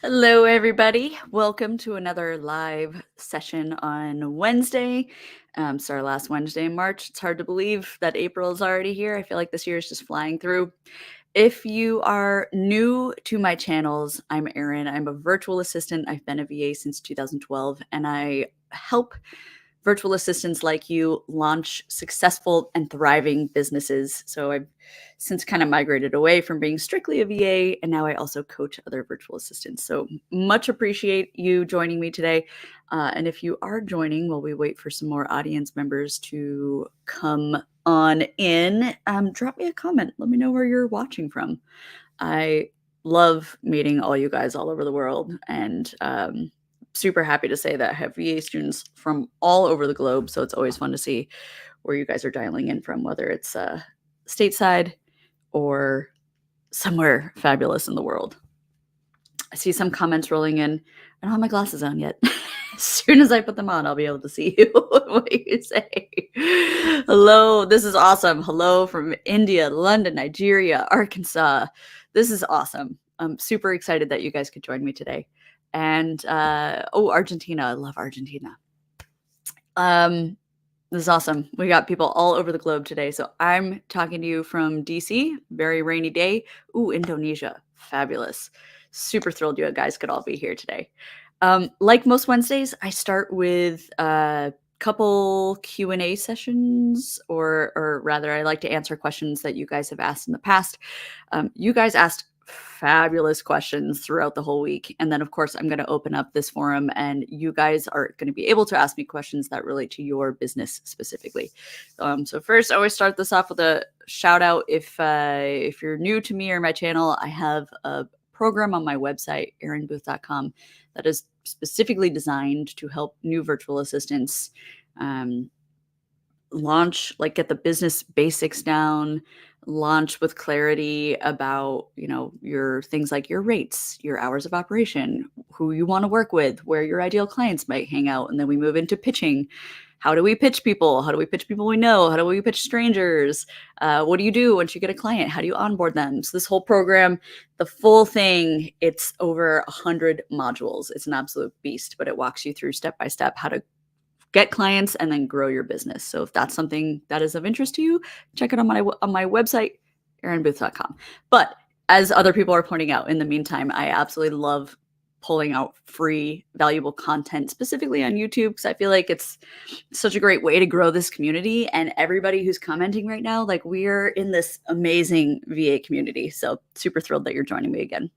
Hello, everybody. Welcome to another live session on Wednesday. It's our last Wednesday in March. It's hard to believe that April is already here. I feel like this year is just flying through. If you are new to my channels, I'm Erin. I'm a virtual assistant. I've been a VA since 2012, and I help virtual assistants like you launch successful and thriving businesses. So I've since kind of migrated away from being strictly a VA, and now I also coach other virtual assistants. So much appreciate you joining me today. And if you are joining while we wait for some more audience members to come on in, drop me a comment. Let me know where you're watching from. I love meeting all you guys all over the world, and super happy to say that I have VA students from all over the globe. So it's always fun to see where you guys are dialing in from, whether it's stateside or somewhere fabulous in the world. I see some comments rolling in. I don't have my glasses on yet. As soon as I put them on, I'll be able to see you. What you say. Hello, this is awesome. Hello from India, London, Nigeria, Arkansas. This is awesome. I'm super excited that you guys could join me today. And Argentina. I love Argentina. This is awesome. We got people all over the globe today. So I'm talking to you from DC, very rainy day. Ooh, Indonesia. Fabulous. Super thrilled you guys could all be here today. Like most Wednesdays, I start with a couple Q&A sessions, or rather, I like to answer questions that you guys have asked in the past. You guys asked fabulous questions throughout the whole week. And then, of course, I'm going to open up this forum, and you guys are going to be able to ask me questions that relate to your business specifically. So first, I always start this off with a shout out. If you're new to me or my channel, I have a program on my website, erinbooth.com, that is specifically designed to help new virtual assistants launch, like get the business basics down, launch with clarity about, your things like your rates, your hours of operation, who you want to work with, where your ideal clients might hang out. And then we move into pitching. How do we pitch people? How do we pitch people we know? How do we pitch strangers? What do you do once you get a client? How do you onboard them? So this whole program, the full thing, it's over 100 modules. It's an absolute beast, but it walks you through step by step how to get clients and then grow your business. So if that's something that is of interest to you, check it on my website, erinbooth.com. But as other people are pointing out, in the meantime, I absolutely love pulling out free, valuable content, specifically on YouTube, because I feel like it's such a great way to grow this community. And everybody who's commenting right now, like, we're in this amazing VA community. So super thrilled that you're joining me again.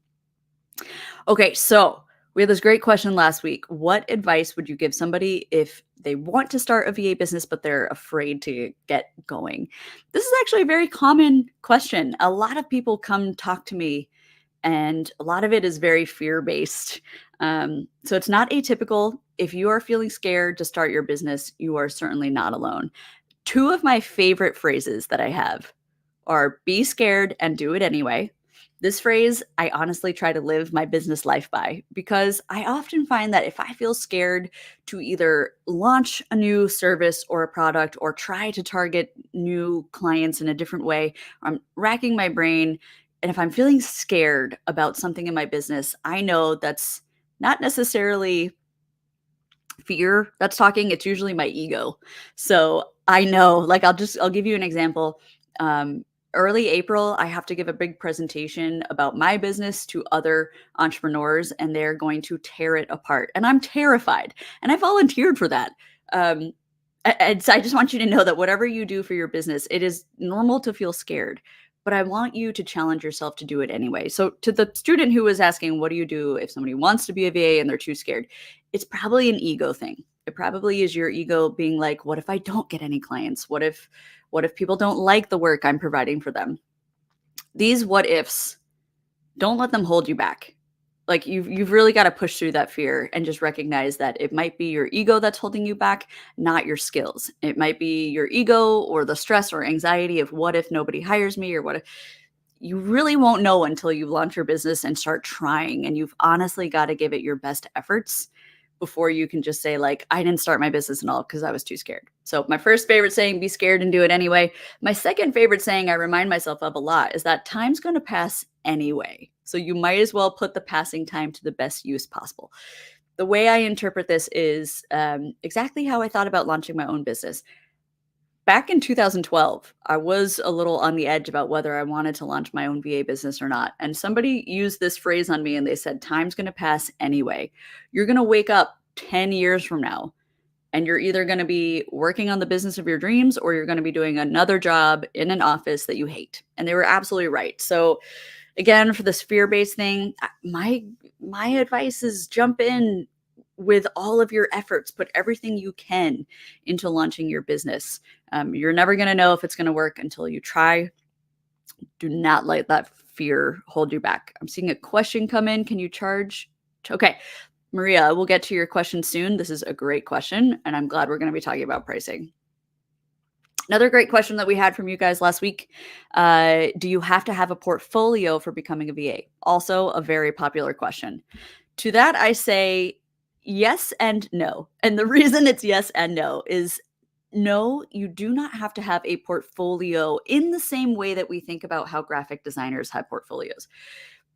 Okay, so we had this great question last week. What advice would you give somebody if they want to start a VA business, but they're afraid to get going? This is actually a very common question. A lot of people come talk to me, and a lot of it is very fear-based. So it's not atypical. If you are feeling scared to start your business, you are certainly not alone. Two of my favorite phrases that I have are be scared and do it anyway. This phrase, I honestly try to live my business life by, because I often find that if I feel scared to either launch a new service or a product or try to target new clients in a different way, I'm racking my brain. And if I'm feeling scared about something in my business, I know that's not necessarily fear that's talking. It's usually my ego. So I know, like, I'll give you an example. Early April, I have to give a big presentation about my business to other entrepreneurs, and they're going to tear it apart. And I'm terrified, and I volunteered for that. And so I just want you to know that whatever you do for your business, it is normal to feel scared, but I want you to challenge yourself to do it anyway. So to the student who was asking, what do you do if somebody wants to be a VA and they're too scared? It's probably an ego thing. It probably is your ego being like, what if I don't get any clients? What if people don't like the work I'm providing for them? These what ifs, don't let them hold you back. Like, you've really got to push through that fear and just recognize that it might be your ego that's holding you back, not your skills. It might be your ego or the stress or anxiety of what if nobody hires me, or what if. You really won't know until you launch your business and start trying, and you've honestly got to give it your best efforts before you can just say, like, I didn't start my business and all because I was too scared. So my first favorite saying, be scared and do it anyway. My second favorite saying I remind myself of a lot is that time's going to pass anyway. So you might as well put the passing time to the best use possible. The way I interpret this is exactly how I thought about launching my own business. Back in 2012, I was a little on the edge about whether I wanted to launch my own VA business or not. And somebody used this phrase on me and they said, time's going to pass anyway. You're going to wake up 10 years from now and you're either going to be working on the business of your dreams or you're going to be doing another job in an office that you hate. And they were absolutely right. So again, for this fear-based thing, my advice is jump in with all of your efforts, put everything you can into launching your business. You're never going to know if it's going to work until you try. Do not let that fear hold you back. I'm seeing a question come in. Can you charge? Okay, Maria, we'll get to your question soon. This is a great question, and I'm glad we're going to be talking about pricing. Another great question that we had from you guys last week. Do you have to have a portfolio for becoming a VA? Also a very popular question. To that, I say yes and no. And the reason it's yes and no is no, you do not have to have a portfolio in the same way that we think about how graphic designers have portfolios.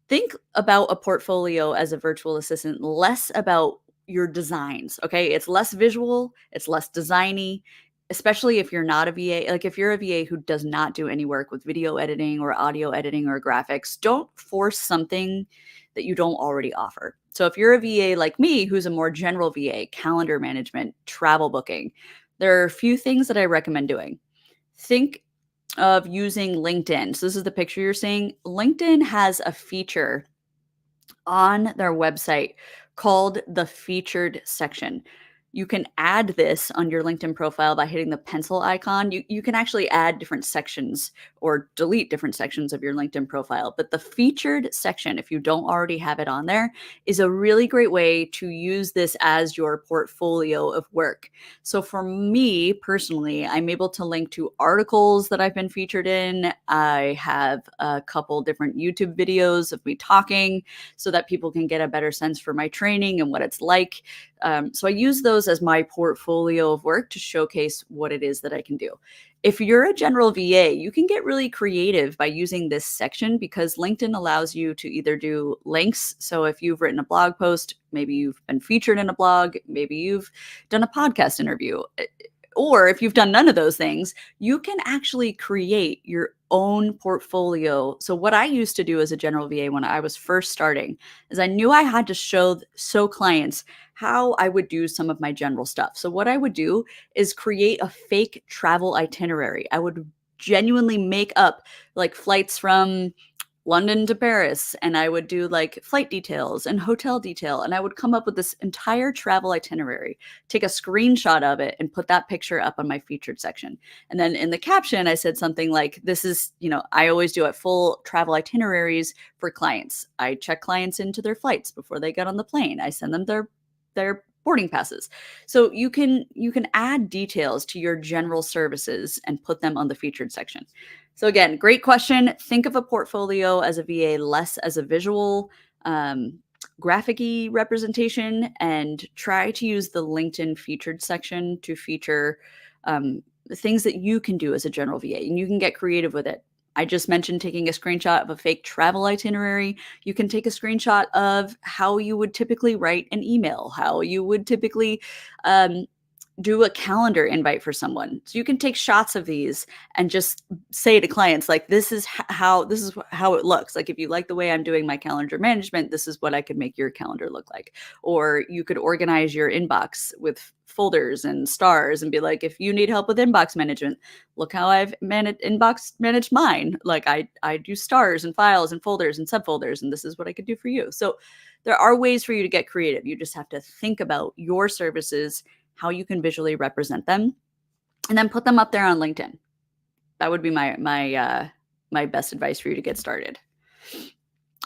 Think about a portfolio as a virtual assistant, less about your designs. Okay. It's less visual, it's less designy, especially if you're not a VA. Like if you're a VA who does not do any work with video editing or audio editing or graphics, don't force something that you don't already offer. So if you're a VA like me, who's a more general VA, calendar management, travel booking, there are a few things that I recommend doing. Think of using LinkedIn. So this is the picture you're seeing. LinkedIn has a feature on their website called the featured section. You can add this on your LinkedIn profile by hitting the pencil icon. You can actually add different sections or delete different sections of your LinkedIn profile. But the featured section, if you don't already have it on there, is a really great way to use this as your portfolio of work. So for me personally, I'm able to link to articles that I've been featured in. I have a couple different YouTube videos of me talking so that people can get a better sense for my training and what it's like. So I use those as my portfolio of work to showcase what it is that I can do. If you're a general VA, you can get really creative by using this section because LinkedIn allows you to either do links. So if you've written a blog post, maybe you've been featured in a blog, maybe you've done a podcast interview, or if you've done none of those things, you can actually create your own portfolio. So what I used to do as a general VA when I was first starting is I knew I had to show clients how I would do some of my general stuff. So what I would do is create a fake travel itinerary. I would genuinely make up like flights from London to Paris, and I would do like flight details and hotel detail, and I would come up with this entire travel itinerary, take a screenshot of it, and put that picture up on my featured section. And then in the caption, I said something like, this is, I always do it full travel itineraries for clients. I check clients into their flights before they get on the plane. I send them their boarding passes. So you can add details to your general services and put them on the featured section. So again, great question. Think of a portfolio as a VA less as a visual graphic-y representation, and try to use the LinkedIn featured section to feature things that you can do as a general VA, and you can get creative with it. I just mentioned taking a screenshot of a fake travel itinerary. You can take a screenshot of how you would typically write an email, how you would typically do a calendar invite for someone. So you can take shots of these and just say to clients, like, this is how it looks. Like, if you like the way I'm doing my calendar management, this is what I could make your calendar look like. Or you could organize your inbox with folders and stars and be like, if you need help with inbox management, look how I've managed mine. Like I do stars and files and folders and subfolders, and this is what I could do for you. So there are ways for you to get creative. You just have to think about your services, how you can visually represent them, and then put them up there on LinkedIn. That would be my best advice for you to get started.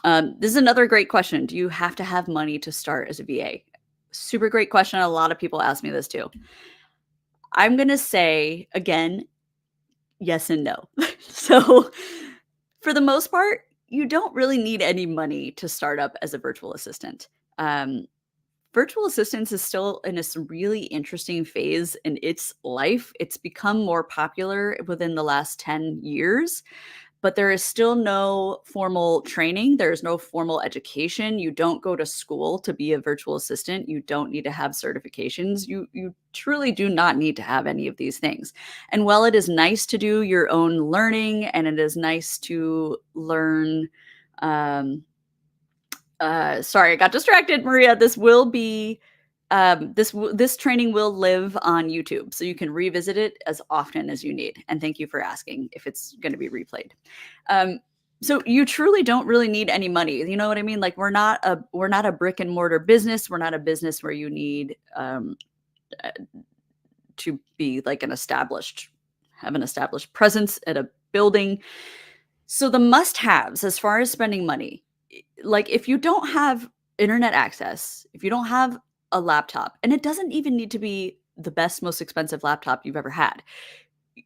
This is another great question. Do you have to have money to start as a VA? Super great question. A lot of people ask me this too. I'm going to say, again, yes and no. So for the most part, you don't really need any money to start up as a virtual assistant. Virtual assistants is still in a really interesting phase in its life. It's become more popular within the last 10 years. but there is still no formal training. There is no formal education. You don't go to school to be a virtual assistant. You don't need to have certifications. You truly do not need to have any of these things. And while it is nice to do your own learning and it is nice to learn, um, sorry, I got distracted, Maria. This training will live on YouTube, so you can revisit it as often as you need. And thank you for asking if it's going to be replayed. Um, so you truly don't really need any money. You know what I mean? Like we're not a brick and mortar business. We're not a business where you need uh, to be like have an established presence at a building. So the must-haves as far as spending money, like if you don't have internet access, if you don't have a laptop, and it doesn't even need to be the best, most expensive laptop you've ever had.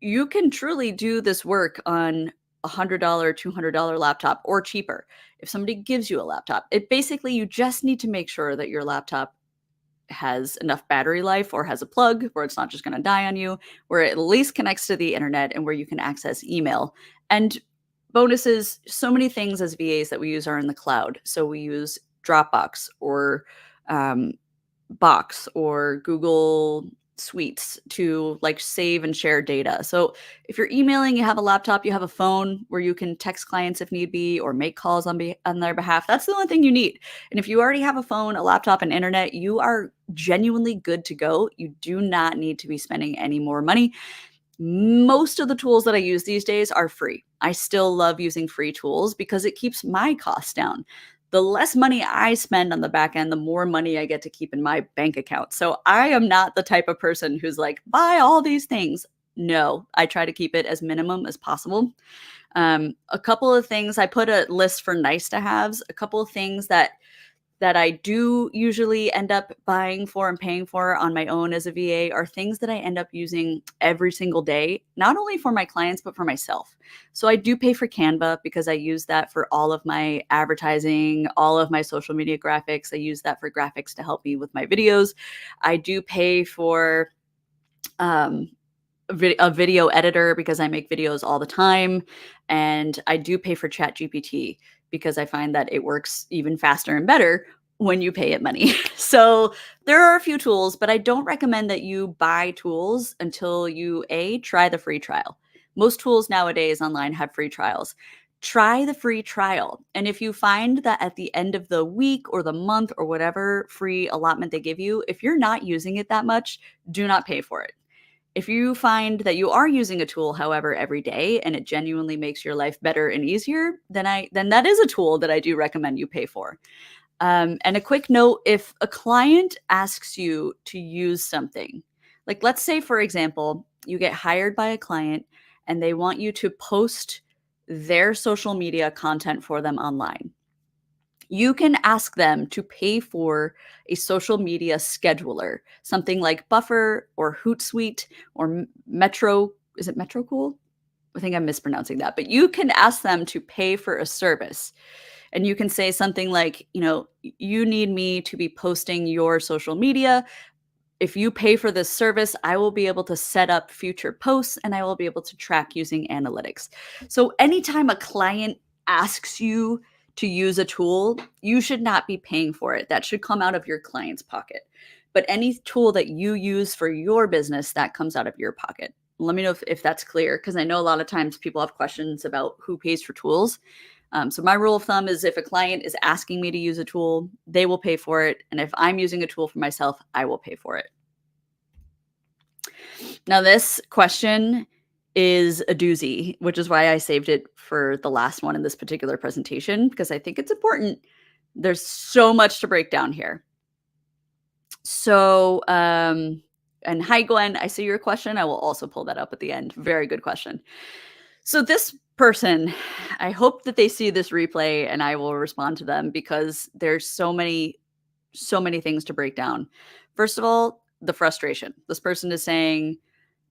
You can truly do this work on $100, $200 laptop or cheaper. If somebody gives you a laptop, you just need to make sure that your laptop has enough battery life or has a plug where it's not just going to die on you, where it at least connects to the internet and where you can access email. And bonuses, so many things as VAs that we use are in the cloud. So we use Dropbox or um, Box or Google Suites to like save and share data. So if you're emailing, you have a laptop, you have a phone where you can text clients if need be or make calls on their behalf. That's the only thing you need. And if you already have a phone, a laptop, and internet, you are genuinely good to go. You do not need to be spending any more money. Most of the tools that I use these days are free. I still love using free tools because it keeps my costs down. The less money I spend on the back end, the more money I get to keep in my bank account. So I am not the type of person who's like, buy all these things. No, I try to keep it as minimum as possible. A couple of things, I put a list for nice to haves, a couple of things that I do usually end up buying for and paying for on my own as a VA are things that I end up using every single day, not only for my clients, but for myself. So I do pay for Canva because I use that for all of my advertising, all of my social media graphics. I use that for graphics to help me with my videos. I do pay for um, a video editor because I make videos all the time. And I do pay for ChatGPT because I find that it works even faster and better when you pay it money. So there are a few tools, but I don't recommend that you buy tools until you try the free trial. Most tools nowadays online have free trials. Try the free trial. And if you find that at the end of the week or the month or whatever free allotment they give you, if you're not using it that much, do not pay for it. If you find that you are using a tool, however, every day and it genuinely makes your life better and easier, then that is a tool that I do recommend you pay for. And a quick note, if a client asks you to use something, like let's say, for example, you get hired by a client and they want you to post their social media content for them online. You can ask them to pay for a social media scheduler, something like Buffer or Hootsuite or Metro. Is it Metro Cool? I think I'm mispronouncing that, but you can ask them to pay for a service. And you can say something like, you need me to be posting your social media. If you pay for this service, I will be able to set up future posts and I will be able to track using analytics. So anytime a client asks you to use a tool, you should not be paying for it. That should come out of your client's pocket. But any tool that you use for your business, that comes out of your pocket. Let me know if that's clear, because I know a lot of times people have questions about who pays for tools. So my rule of thumb is if a client is asking me to use a tool, they will pay for it. And if I'm using a tool for myself, I will pay for it. Now, this question is a doozy, which is why I saved it for the last one in this particular presentation, because I think it's important. There's so much to break down here. So, and hi, Gwen, I see your question. I will also pull that up at the end. Very good question. So this person, I hope that they see this replay and I will respond to them because there's so many things to break down. First of all, the frustration. This person is saying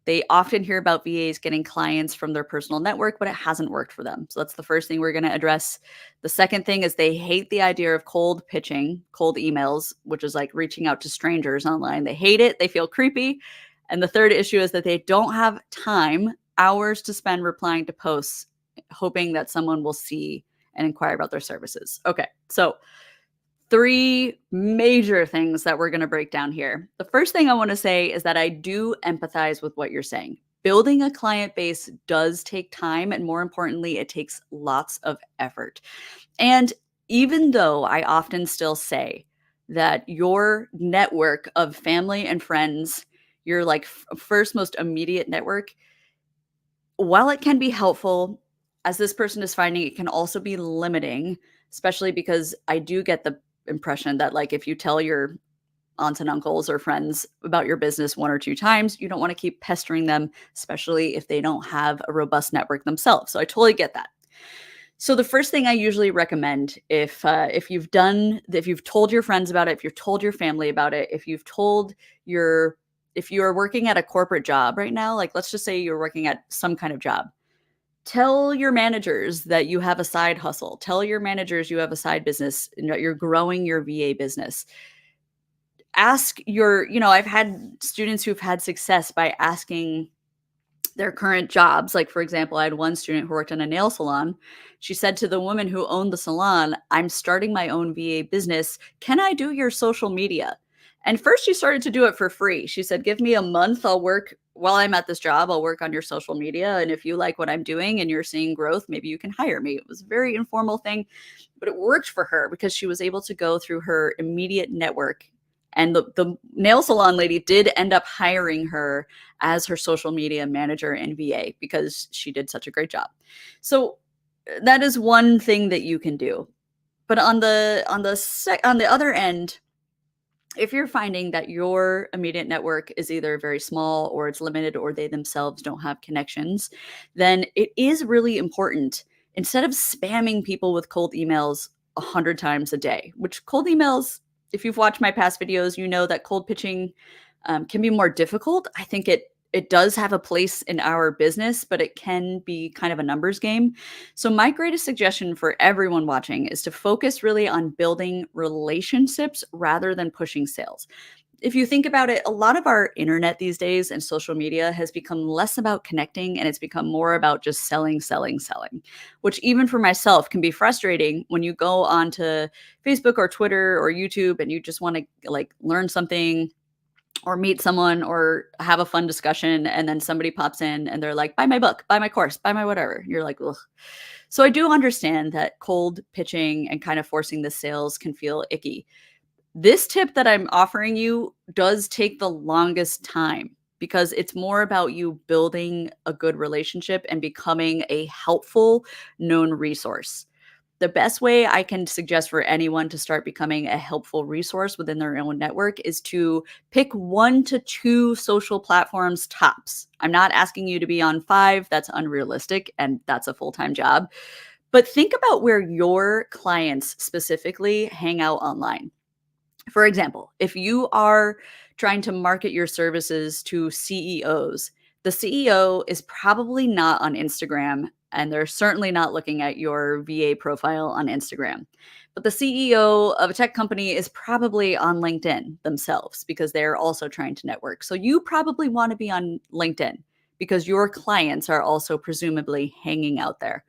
they often hear about VAs getting clients from their personal network, but it hasn't worked for them. So that's the first thing we're going to address. The second thing is they hate the idea of cold pitching, cold emails, which is like reaching out to strangers online. They hate it. They feel creepy. And the third issue is that they don't have time, hours to spend replying to posts hoping that someone will see and inquire about their services. Okay, so three major things that we're going to break down here. The first thing I want to say is that I do empathize with what you're saying. Building a client base does take time, and more importantly, it takes lots of effort. And even though I often still say that your network of family and friends, your like first most immediate network, while it can be helpful, as this person is finding, it can also be limiting, especially because I do get the impression that like if you tell your aunts and uncles or friends about your business one or two times, you don't want to keep pestering them, especially if they don't have a robust network themselves. So I totally get that. So the first thing I usually recommend, if you've told your friends about it, if you've told your family about it, if you are working at a corporate job right now, like let's just say you're working at some kind of job, tell your managers that you have a side hustle. Tell your managers you have a side business, you're growing your VA business. I've had students who've had success by asking their current jobs. Like, for example, I had one student who worked in a nail salon. She said to the woman who owned the salon, I'm starting my own VA business. Can I do your social media? And first, she started to do it for free. She said, give me a month. I'll work while I'm at this job. I'll work on your social media. And if you like what I'm doing and you're seeing growth, maybe you can hire me. It was a very informal thing, but it worked for her because she was able to go through her immediate network. And the nail salon lady did end up hiring her as her social media manager and VA because she did such a great job. So that is one thing that you can do. But on the other end, if you're finding that your immediate network is either very small or it's limited or they themselves don't have connections, then it is really important, instead of spamming people with cold emails 100 times a day, which cold emails, if you've watched my past videos, you know that cold pitching can be more difficult. I think it does have a place in our business, but it can be kind of a numbers game. So my greatest suggestion for everyone watching is to focus really on building relationships rather than pushing sales. If you think about it, a lot of our internet these days and social media has become less about connecting and it's become more about just selling, selling, selling, which even for myself can be frustrating when you go onto Facebook or Twitter or YouTube and you just want to like learn something or meet someone or have a fun discussion, and then somebody pops in and they're like, buy my book, buy my course, buy my whatever. You're like, ugh. So I do understand that cold pitching and kind of forcing the sales can feel icky. This tip that I'm offering you does take the longest time because it's more about you building a good relationship and becoming a helpful known resource. The best way I can suggest for anyone to start becoming a helpful resource within their own network is to pick 1 to 2 social platforms tops. I'm not asking you to be on 5. That's unrealistic and that's a full-time job. But think about where your clients specifically hang out online. For example, if you are trying to market your services to CEOs, the CEO is probably not on Instagram and they're certainly not looking at your VA profile on Instagram. But the CEO of a tech company is probably on LinkedIn themselves because they're also trying to network. So you probably want to be on LinkedIn because your clients are also presumably hanging out there.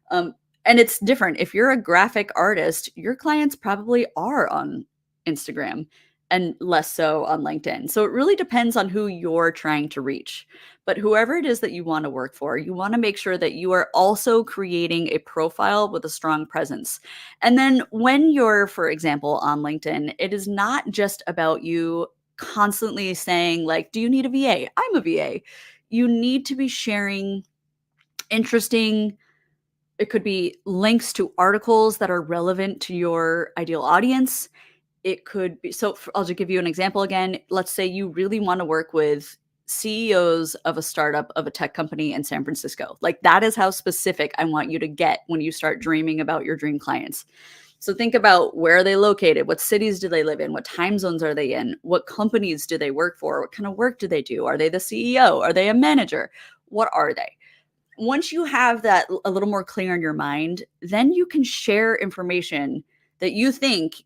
Um, and it's different. If you're a graphic artist, your clients probably are on Instagram and less so on LinkedIn. So it really depends on who you're trying to reach. But whoever it is that you want to work for, you want to make sure that you are also creating a profile with a strong presence. And then when you're, for example, on LinkedIn, it is not just about you constantly saying, like, do you need a VA? I'm a VA. You need to be sharing interesting, it could be links to articles that are relevant to your ideal audience. It could be, I'll just give you an example again. Let's say you really want to work with CEOs of a startup of a tech company in San Francisco. Like that is how specific I want you to get when you start dreaming about your dream clients. So think about where are they located? What cities do they live in? What time zones are they in? What companies do they work for? What kind of work do they do? Are they the CEO? Are they a manager? What are they? Once you have that a little more clear in your mind, then you can share information that you think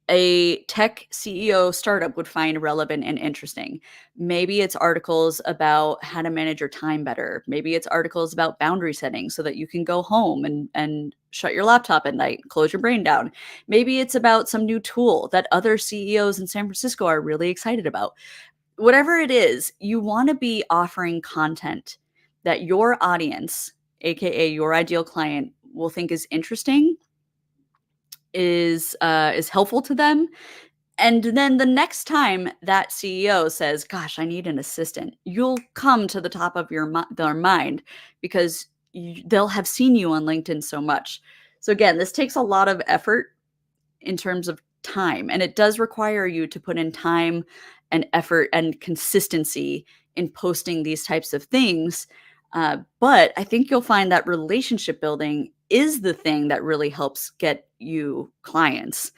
a tech CEO startup would find relevant and interesting. Maybe it's articles about how to manage your time better. Maybe it's articles about boundary setting so that you can go home and shut your laptop at night, close your brain down. Maybe it's about some new tool that other CEOs in San Francisco are really excited about. Whatever it is, you want to be offering content that your audience, aka your ideal client, will think is interesting, is helpful to them, and then the next time that CEO says, "Gosh, I need an assistant," you'll come to the top of their mind because they'll have seen you on LinkedIn so much. So again, this takes a lot of effort in terms of time, and it does require you to put in time and effort and consistency in posting these types of things. But I think you'll find that relationship building is the thing that really helps get you clients.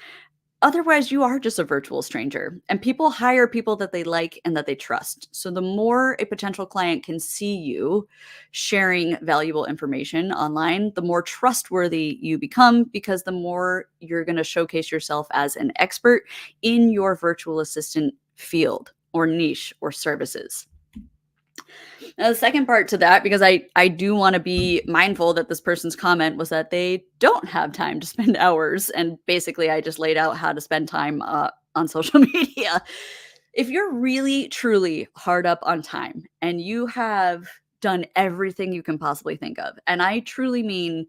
Otherwise, you are just a virtual stranger, and people hire people that they like and that they trust. So the more a potential client can see you sharing valuable information online, the more trustworthy you become because the more you're going to showcase yourself as an expert in your virtual assistant field or niche or services. Now, the second part to that, because I do want to be mindful that this person's comment was that they don't have time to spend hours, and basically I just laid out how to spend time on social media. If you're really truly hard up on time and you have done everything you can possibly think of, and I truly mean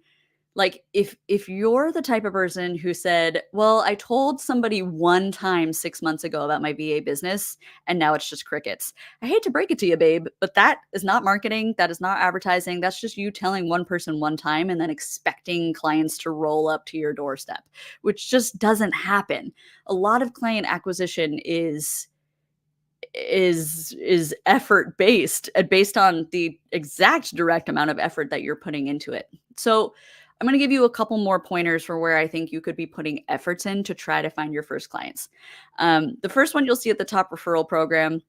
like, if you're the type of person who said, "Well, I told somebody one time 6 months ago about my VA business, and now it's just crickets." I hate to break it to you, babe, but that is not marketing, that is not advertising, that's just you telling one person one time and then expecting clients to roll up to your doorstep, which just doesn't happen. A lot of client acquisition is effort based and based on the exact direct amount of effort that you're putting into it. So I'm going to give you a couple more pointers for where I think you could be putting efforts in to try to find your first clients. The first one you'll see at the top, referral program.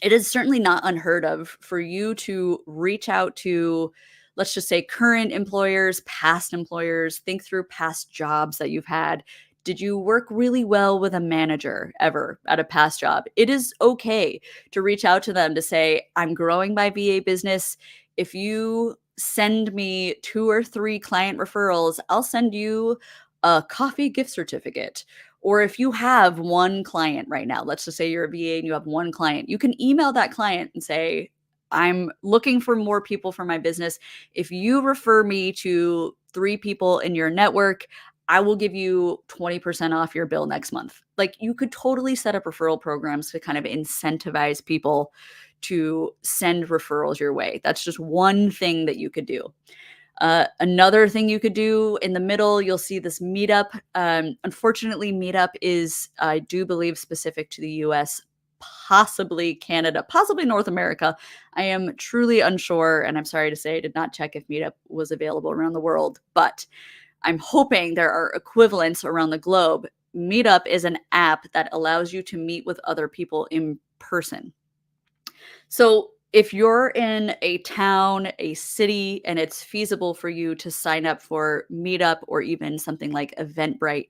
It is certainly not unheard of for you to reach out to, let's just say, current employers, past employers, think through past jobs that you've had. Did you work really well with a manager ever at a past job? It is okay to reach out to them to say, "I'm growing my VA business. If you send me 2 or 3 client referrals, I'll send you a coffee gift certificate." Or if you have one client right now, let's just say you're a VA and you have one client, you can email that client and say, "I'm looking for more people for my business. If you refer me to 3 people in your network, I will give you 20% off your bill next month." Like, you could totally set up referral programs to kind of incentivize people to send referrals your way. That's just one thing that you could do. Another thing you could do in the middle, you'll see this Meetup. Unfortunately, Meetup is, I do believe, specific to the US, possibly Canada, possibly North America. I am truly unsure, and I'm sorry to say I did not check if Meetup was available around the world, but I'm hoping there are equivalents around the globe. Meetup is an app that allows you to meet with other people in person. So if you're in a town, a city, and it's feasible for you to sign up for Meetup or even something like Eventbrite,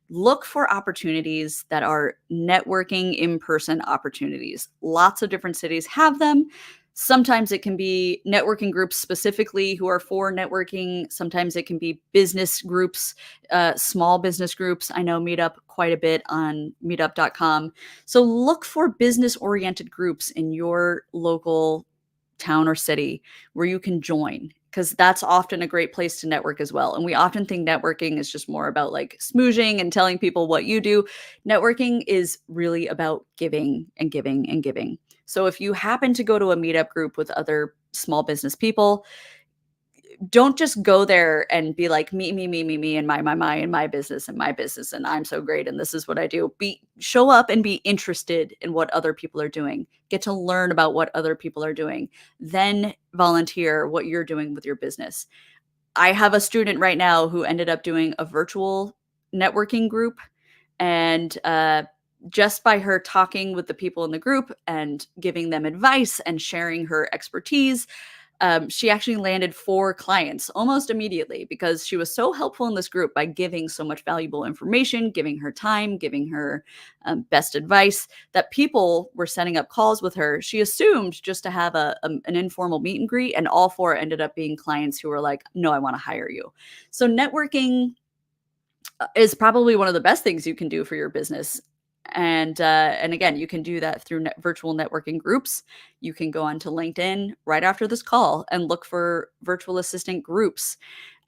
look for opportunities that are networking in person opportunities. Lots of different cities have them. Sometimes it can be networking groups specifically who are for networking. Sometimes it can be business groups, small business groups. I know Meetup quite a bit on meetup.com. So look for business oriented groups in your local town or city where you can join, because that's often a great place to network as well. And we often think networking is just more about like smoozing and telling people what you do. Networking is really about giving and giving and giving. So if you happen to go to a meetup group with other small business people, don't just go there and be like me and my and my business and I'm so great and this is what I do. Be Show up and be interested in what other people are doing. Get to learn about what other people are doing. Then volunteer what you're doing with your business. I have a student right now who ended up doing a virtual networking group, and just by her talking with the people in the group and giving them advice and sharing her expertise, She actually landed 4 clients almost immediately because she was so helpful in this group by giving so much valuable information, giving her time, giving her best advice, that people were setting up calls with her. She assumed just to have an informal meet and greet, and all 4 ended up being clients who were like, no, I want to hire you. So networking is probably one of the best things you can do for your business. And again, you can do that through virtual networking groups. You can go onto LinkedIn right after this call and look for virtual assistant groups,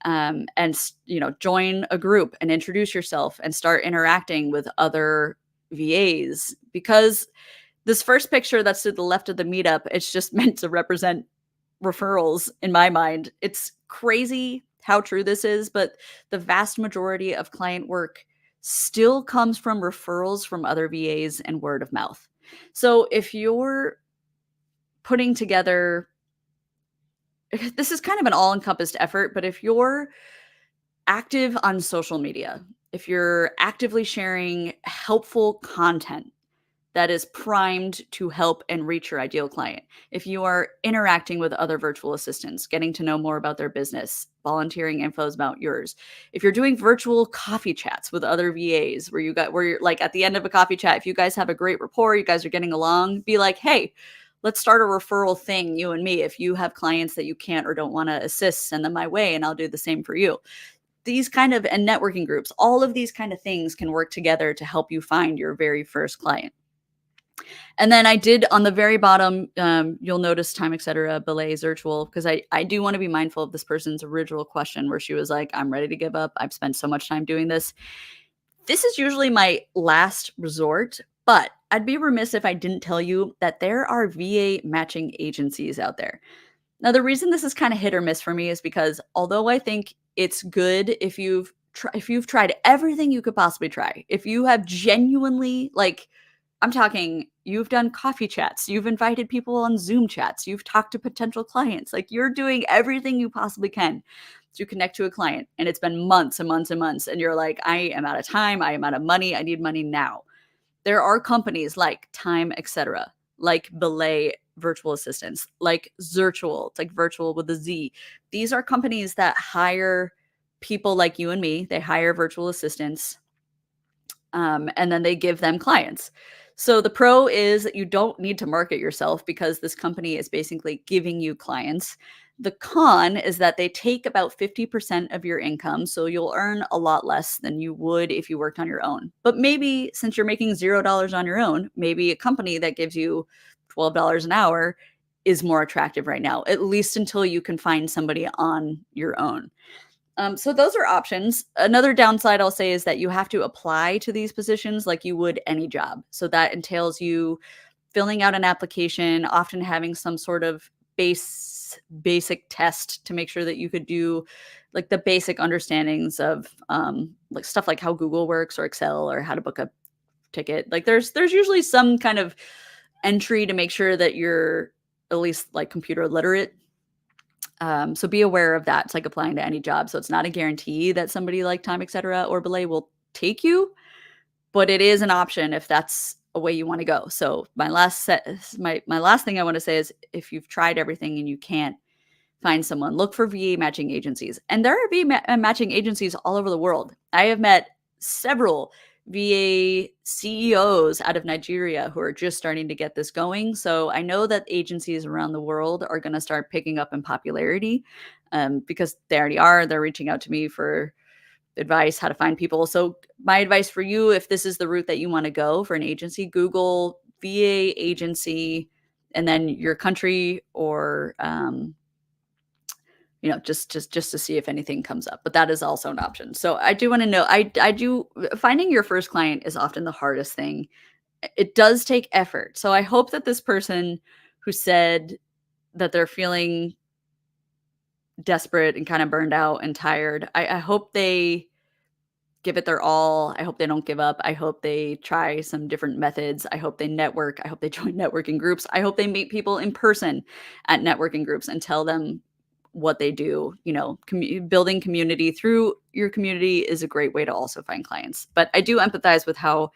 join a group and introduce yourself and start interacting with other VAs, because this first picture that's to the left of the meetup, it's just meant to represent referrals in my mind. It's crazy how true this is, but the vast majority of client work still comes from referrals from other VAs and word of mouth. So if you're putting together, this is kind of an all-encompassed effort, but if you're active on social media, if you're actively sharing helpful content that is primed to help and reach your ideal client, if you are interacting with other virtual assistants, getting to know more about their business, volunteering infos about yours, if you're doing virtual coffee chats with other VAs where you're like at the end of a coffee chat, if you guys have a great rapport, you guys are getting along, be like, hey, let's start a referral thing, you and me. If you have clients that you can't or don't want to assist, send them my way and I'll do the same for you. These kind of, and networking groups, all of these kind of things can work together to help you find your very first client. And then I did on the very bottom, you'll notice time, etc., belay virtual, because I do want to be mindful of this person's original question where she was like, I'm ready to give up. I've spent so much time doing this. This is usually my last resort, but I'd be remiss if I didn't tell you that there are VA matching agencies out there. Now, the reason this is kind of hit or miss for me is because although I think it's good if you've tried everything you could possibly try, if you have genuinely, like, I'm talking, you've done coffee chats, you've invited people on Zoom chats, you've talked to potential clients, like you're doing everything you possibly can to connect to a client, and it's been months and months and months, and you're like, I am out of time, I am out of money, I need money now. There are companies like Time, etc., like Belay virtual assistants, like Zirtual, it's like virtual with a Z. These are companies that hire people like you and me. They hire virtual assistants, and then they give them clients. So the pro is that you don't need to market yourself because this company is basically giving you clients. The con is that they take about 50% of your income, so you'll earn a lot less than you would if you worked on your own. But maybe since you're making $0 on your own, maybe a company that gives you $12 an hour is more attractive right now, at least until you can find somebody on your own. So those are options. Another downside I'll say is that you have to apply to these positions like you would any job. So that entails you filling out an application, often having some sort of basic test to make sure that you could do like the basic understandings of like stuff like how Google works or Excel or how to book a ticket. Like there's usually some kind of entry to make sure that you're at least like computer literate. So be aware of that. It's like applying to any job. So it's not a guarantee that somebody like Time, etc., or Belay will take you, but it is an option if that's a way you want to go. So my last thing I want to say is if you've tried everything and you can't find someone, look for VA matching agencies. And there are matching agencies all over the world. I have met several VA CEOs out of Nigeria who are just starting to get this going. So I know that agencies around the world are going to start picking up in popularity, because they already are. They're reaching out to me for advice, how to find people. So my advice for you, if this is the route that you want to go for an agency, Google VA agency and then your country, or just to see if anything comes up. But that is also an option. So I do want to know, I do, finding your first client is often the hardest thing. It does take effort. So I hope that this person who said that they're feeling desperate and kind of burned out and tired, I hope they give it their all. I hope they don't give up. I hope they try some different methods. I hope they network. I hope they join networking groups. I hope they meet people in person at networking groups and tell them what they do. Building community through your community is a great way to also find clients. But I do empathize with how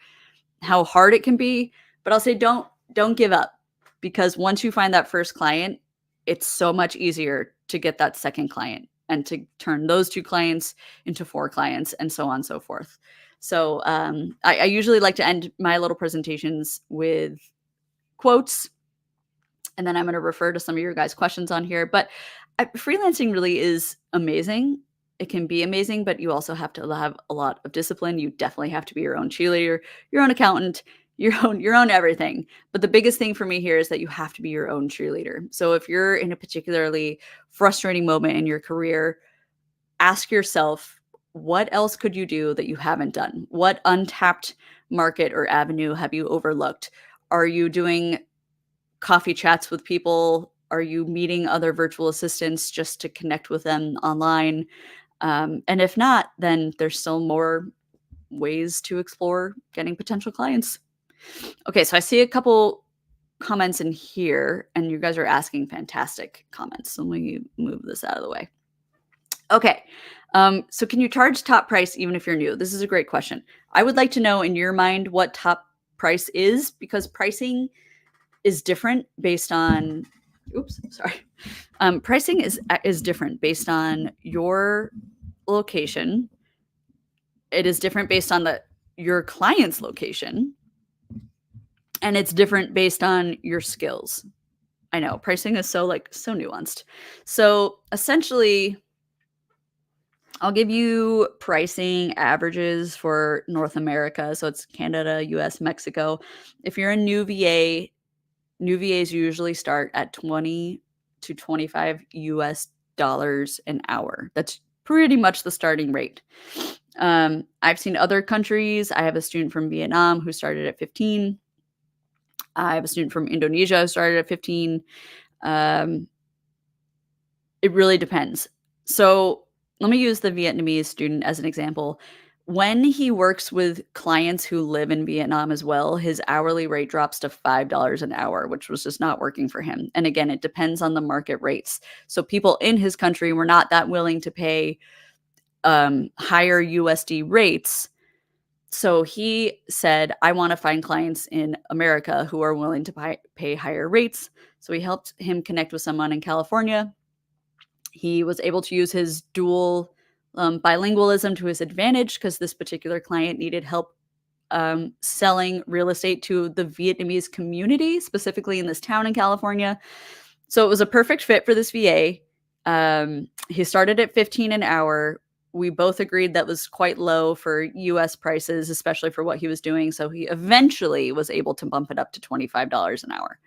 hard it can be. But I'll say don't give up, because once you find that first client, it's so much easier to get that second client and to turn those 2 clients into 4 clients and so on and so forth. So, I usually like to end my little presentations with quotes, and then I'm going to refer to some of your guys' questions on here. But freelancing really is amazing. It can be amazing, but you also have to have a lot of discipline. You definitely have to be your own cheerleader, your own accountant, your own everything. But the biggest thing for me here is that you have to be your own cheerleader. So if you're in a particularly frustrating moment in your career, ask yourself, what else could you do that you haven't done? What untapped market or avenue have you overlooked? Are you doing coffee chats with people? Are you meeting other virtual assistants just to connect with them online? And if not, then there's still more ways to explore getting potential clients. Okay, so I see a couple comments in here, and you guys are asking fantastic comments. So let me move this out of the way. Okay, so can you charge top price even if you're new? This is a great question. I would like to know in your mind what top price is, because pricing is different based on oops, sorry. Pricing is different based on your location. It is different based on your client's location, and it's different based on your skills. I know pricing is so nuanced. So essentially, I'll give you pricing averages for North America. So it's Canada, US, Mexico. If you're a new VA, new VAs usually start at 20 to 25 US dollars an hour. That's pretty much the starting rate. I've seen other countries. I have a student from Vietnam who started at 15. I have a student from Indonesia who started at 15. Um, it really depends. So let me use the Vietnamese student as an example. When he works with clients who live in Vietnam as well, his hourly rate drops to $5 an hour, which was just not working for him. And again, it depends on the market rates. So people in his country were not that willing to pay higher USD rates. So he said, I want to find clients in America who are willing to pay higher rates. So we helped him connect with someone in California. He was able to use his dual bilingualism to his advantage because this particular client needed help selling real estate to the Vietnamese community, specifically in this town in California. So it was a perfect fit for this VA. He started at 15 an hour. We both agreed that was quite low for US prices, especially for what he was doing. So he eventually was able to bump it up to $25 an hour.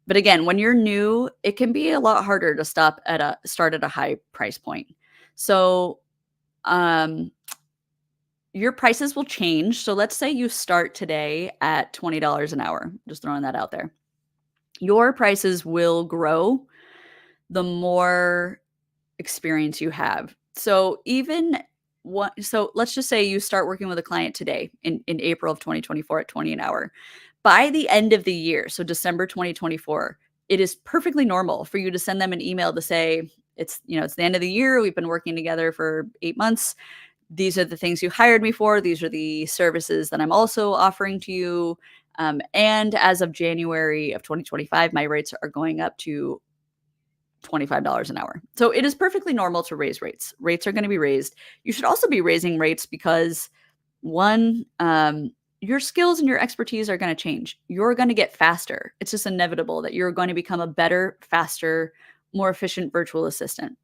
But again, when you're new, it can be a lot harder to start at a high price point. So your prices will change. So let's say you start today at $20 an hour. Just throwing that out there. Your prices will grow the more experience you have. So so let's just say you start working with a client today in April of 2024 at 20 an hour. By the end of the year, so December 2024, it is perfectly normal for you to send them an email to say, it's the end of the year. We've been working together for 8 months. These are the things you hired me for. These are the services that I'm also offering to you. And as of January of 2025, my rates are going up to $25 an hour. So it is perfectly normal to raise rates. Rates are going to be raised. You should also be raising rates because one, your skills and your expertise are going to change. You're going to get faster. It's just inevitable that you're going to become a better, faster, more efficient virtual assistant.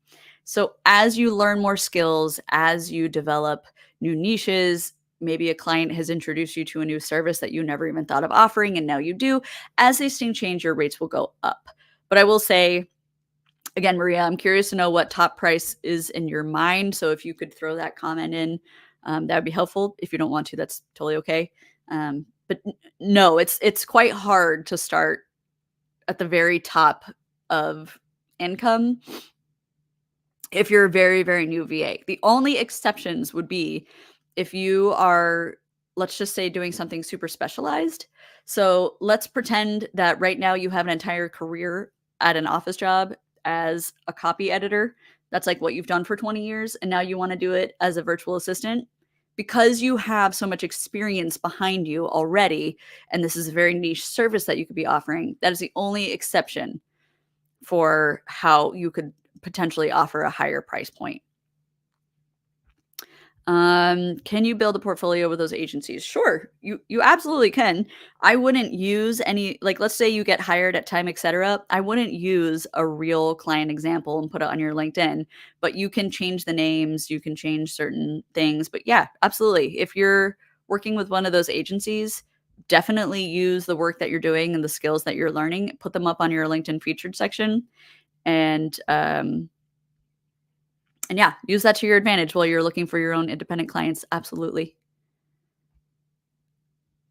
So as you learn more skills, as you develop new niches, maybe a client has introduced you to a new service that you never even thought of offering, and now you do. As these things change, your rates will go up. But I will say, again, Maria, I'm curious to know what top price is in your mind. So if you could throw that comment in, that would be helpful. If you don't want to, that's totally okay. But no, it's quite hard to start at the very top of income if you're a very, very new VA. The only exceptions would be if you are, let's just say, doing something super specialized. So let's pretend that right now you have an entire career at an office job as a copy editor. That's like what you've done for 20 years. And now you want to do it as a virtual assistant. Because you have so much experience behind you already, and this is a very niche service that you could be offering, that is the only exception. for how you could potentially offer a higher price point. Can you build a portfolio with those agencies? Sure, you absolutely can. I wouldn't use any, like, let's say you get hired at Time, etc. I wouldn't use a real client example and put it on your LinkedIn, but you can change the names, you can change certain things. But yeah, absolutely. If you're working with one of those agencies, definitely use the work that you're doing and the skills that you're learning, put them up on your LinkedIn featured section, and yeah, use that to your advantage while you're looking for your own independent clients. Absolutely.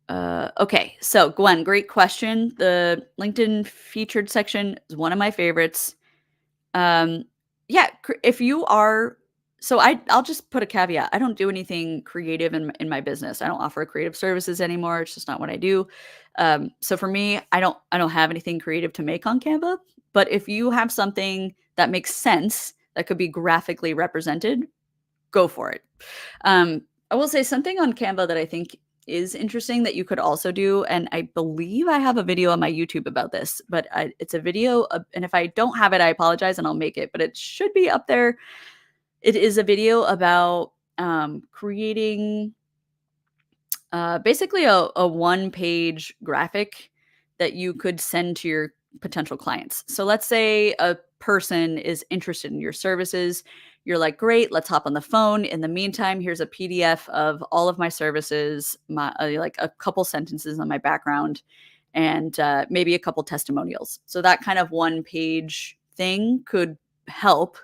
Okay, so Gwen, great question. The LinkedIn featured section is one of my favorites. Um, yeah, if you are, so I'll just put a caveat. I don't do anything creative in my business. I don't offer creative services anymore. It's just not what I do. So for me, I don't have anything creative to make on Canva. But if you have something that makes sense that could be graphically represented, go for it. I will say something on Canva that I think is interesting that you could also do, and I believe I have a video on my YouTube about this, but it's a video, and if I don't have it, I apologize, and I'll make it, but it should be up there. It is a video about creating basically a one-page graphic that you could send to your potential clients. So let's say a person is interested in your services. You're like, great, let's hop on the phone. In the meantime, here's a PDF of all of my services, my like a couple sentences on my background, and maybe a couple testimonials. So that kind of one-page thing could help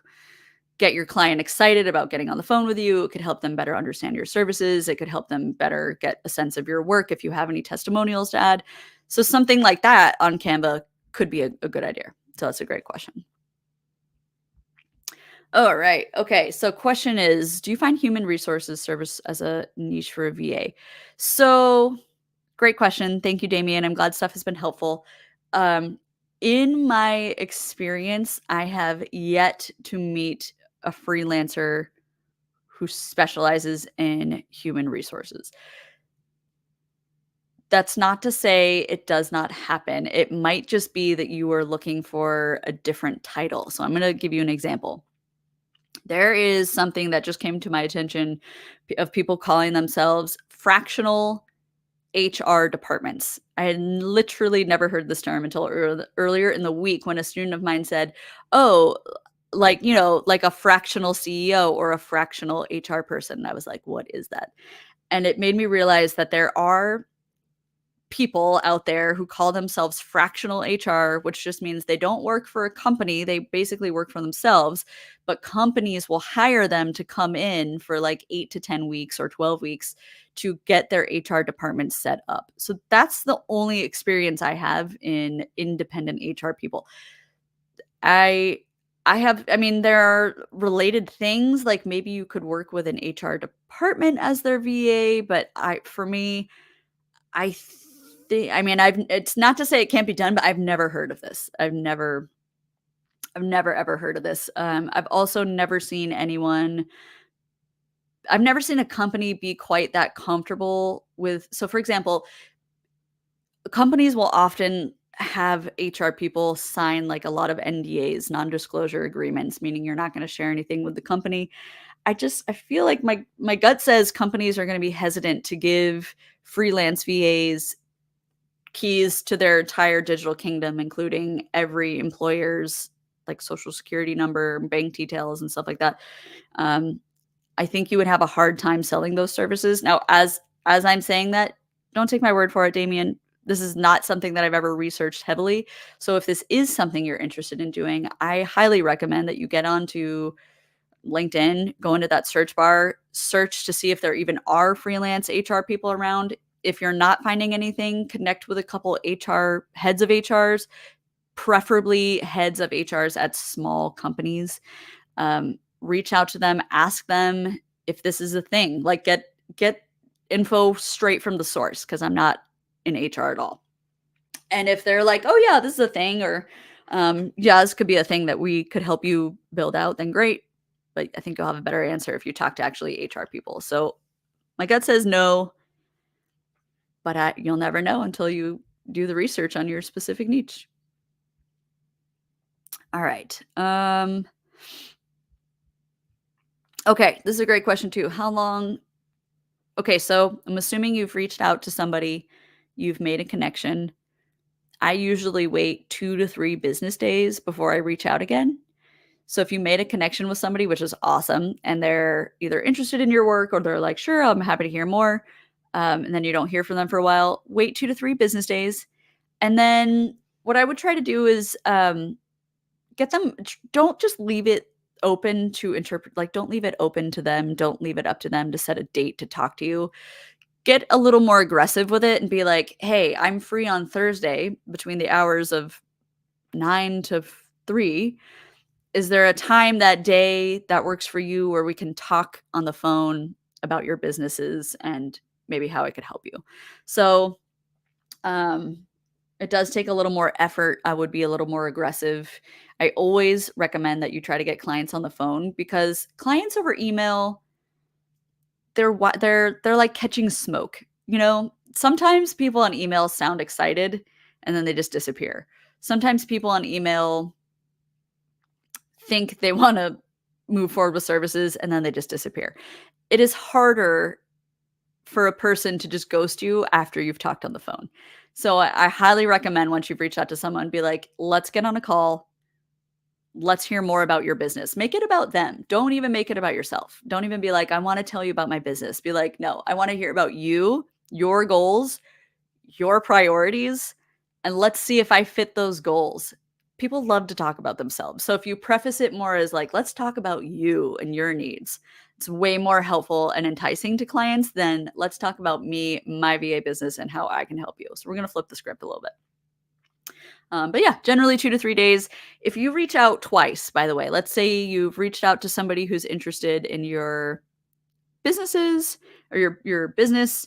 get your client excited about getting on the phone with you. It could help them better understand your services. It could help them better get a sense of your work if you have any testimonials to add. So something like that on Canva could be a good idea. So that's a great question. All right. Okay. So question is, do you find human resources service as a niche for a VA? So great question. Thank you, Damien. I'm glad stuff has been helpful. Um, in my experience, I have yet to meet a freelancer who specializes in human resources. That's not to say it does not happen. It might just be that you are looking for a different title. So I'm going to give you an example. There is something that just came to my attention of people calling themselves fractional HR departments. I had literally never heard this term until earlier in the week when a student of mine said, "Oh, like, like a fractional CEO or a fractional HR person." And I was like, "What is that?" And it made me realize that there are people out there who call themselves fractional HR, which just means they don't work for a company. They basically work for themselves, but companies will hire them to come in for like 8 to 10 weeks or 12 weeks to get their HR department set up. So that's the only experience I have in independent HR people. I I mean, there are related things, like maybe you could work with an HR department as their VA, but for me, I I mean, it's not to say it can't be done, but I've never heard of this. I've never ever heard of this. I've also never seen anyone I've never seen a company be quite that comfortable with, so for example, companies will often have HR people sign like a lot of NDAs, non-disclosure agreements, meaning you're not going to share anything with the company. I feel like my gut says companies are going to be hesitant to give freelance VAs keys to their entire digital kingdom, including every employer's like social security number, bank details, and stuff like that. Um, I think you would have a hard time selling those services. Now, as I'm saying that, don't take my word for it, Damien. This is not something that I've ever researched heavily. So if this is something you're interested in doing, I highly recommend that you get onto LinkedIn, go into that search bar, search to see if there even are freelance HR people around. If you're not finding anything, connect with a couple HR heads of HRs, preferably heads of HRs at small companies. Reach out to them, ask them if this is a thing. Like get info straight from the source, because I'm not in HR at all. And if they're like, "Oh yeah, this is a thing," or "Yeah, this could be a thing that we could help you build out," then great. But I think you'll have a better answer if you talk to actually HR people. So my gut says no, but you'll never know until you do the research on your specific niche. All right. Okay, this is a great question too. How long Okay, so I'm assuming you've reached out to somebody, you've made a connection. I usually wait 2 to 3 business days before I reach out again. So if you made a connection with somebody, which is awesome, and they're either interested in your work or they're like, "Sure, I'm happy to hear more," and then you don't hear from them for a while, wait 2 to 3 business days, and then what I would try to do is, get them don't just leave it open to interpret like, don't leave it open to them, don't leave it up to them to set a date to talk to you. Get a little more aggressive with it and be like, "Hey, I'm free on Thursday between the hours of 9 to 3. Is there a time that day that works for you where we can talk on the phone about your businesses and maybe how I could help you?" So, um, it does take a little more effort. I would be a little more aggressive. I always recommend that you try to get clients on the phone because clients over email, they're like catching smoke, you know? Sometimes people on email sound excited and then they just disappear. Sometimes people on email think they wanna move forward with services and then they just disappear. It is harder for a person to just ghost you after you've talked on the phone. So I highly recommend once you've reached out to someone, be like, "Let's get on a call. Let's hear more about your business." Make it about them. Don't even make it about yourself. Don't even be like, "I wanna tell you about my business." Be like, "No, I wanna hear about you, your goals, your priorities, and let's see if I fit those goals." People love to talk about themselves. So if you preface it more as like, "Let's talk about you and your needs." It's way more helpful and enticing to clients than, "Let's talk about me, my VA business, and how I can help you." So we're gonna flip the script a little bit. But yeah, generally 2 to 3 days. If you reach out twice, by the way, let's say you've reached out to somebody who's interested in your businesses or your business,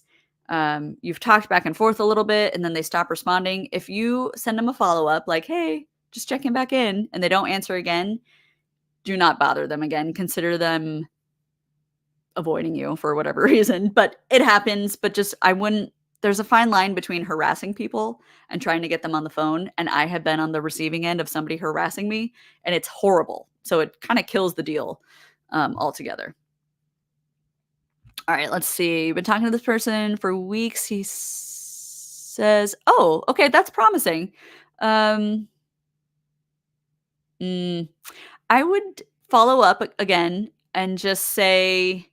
you've talked back and forth a little bit, and then they stop responding. If you send them a follow-up like, "Hey, just checking back in," and they don't answer again, do not bother them again. Consider them avoiding you for whatever reason, but it happens, but just I wouldn't there's a fine line between harassing people and trying to get them on the phone, and I have been on the receiving end of somebody harassing me, and it's horrible. So it kinda kills the deal, altogether. Alright, let's see. Been talking to this person for weeks. He says, "Oh, okay, that's promising." Um, mm, I would follow up again and just say,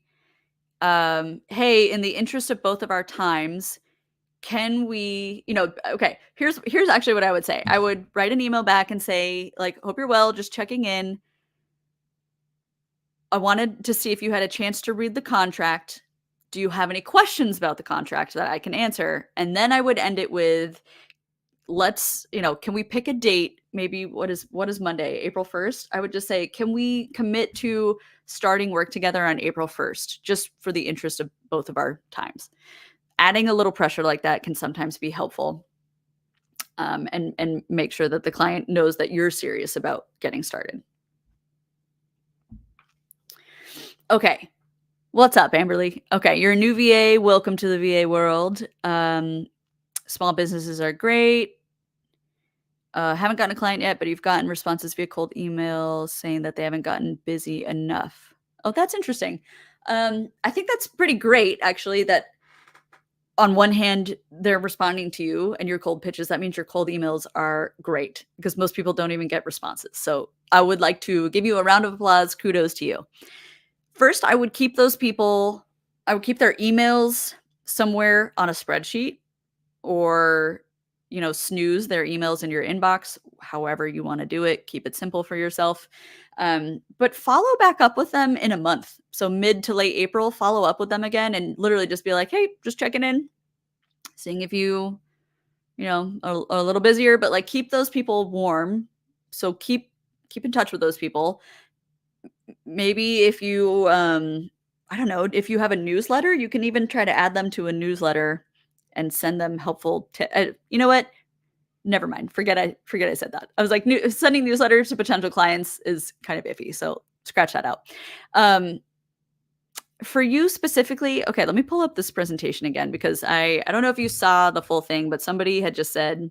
"Hey, in the interest of both of our times, can we," okay, here's actually what I would say. I would write an email back and say, like, "Hope you're well, just checking in. I wanted to see if you had a chance to read the contract. Do you have any questions about the contract that I can answer?" And then I would end it with, can we pick a date? Maybe what is Monday, April 1st? I would just say, "Can we commit to starting work together on April 1st, just for the interest of both of our times?" Adding a little pressure like that can sometimes be helpful, and make sure that the client knows that you're serious about getting started. Okay. What's up, Amberly? Okay, you're a new VA. Welcome to the VA world. Small businesses are great. Haven't gotten a client yet, but you've gotten responses via cold email saying that they haven't gotten busy enough. Oh, that's interesting. I think that's pretty great, actually, that on one hand, they're responding to you and your cold pitches. That means your cold emails are great because most people don't even get responses. So I would like to give you a round of applause. Kudos to you. First, I would keep their emails somewhere on a spreadsheet or, snooze their emails in your inbox, however you want to do it. Keep it simple for yourself. But follow back up with them in a month. So mid to late April, follow up with them again and literally just be like, "Hey, just checking in, seeing if are a little busier," but like keep those people warm. So keep in touch with those people. Maybe if you, I don't know, if you have a newsletter, you can even try to add them to a newsletter and send them helpful you know what? Never mind. Forget I said that. I was like, sending newsletters to potential clients is kind of iffy, so scratch that out. For you specifically, okay, let me pull up this presentation again because I don't know if you saw the full thing, but somebody had just said,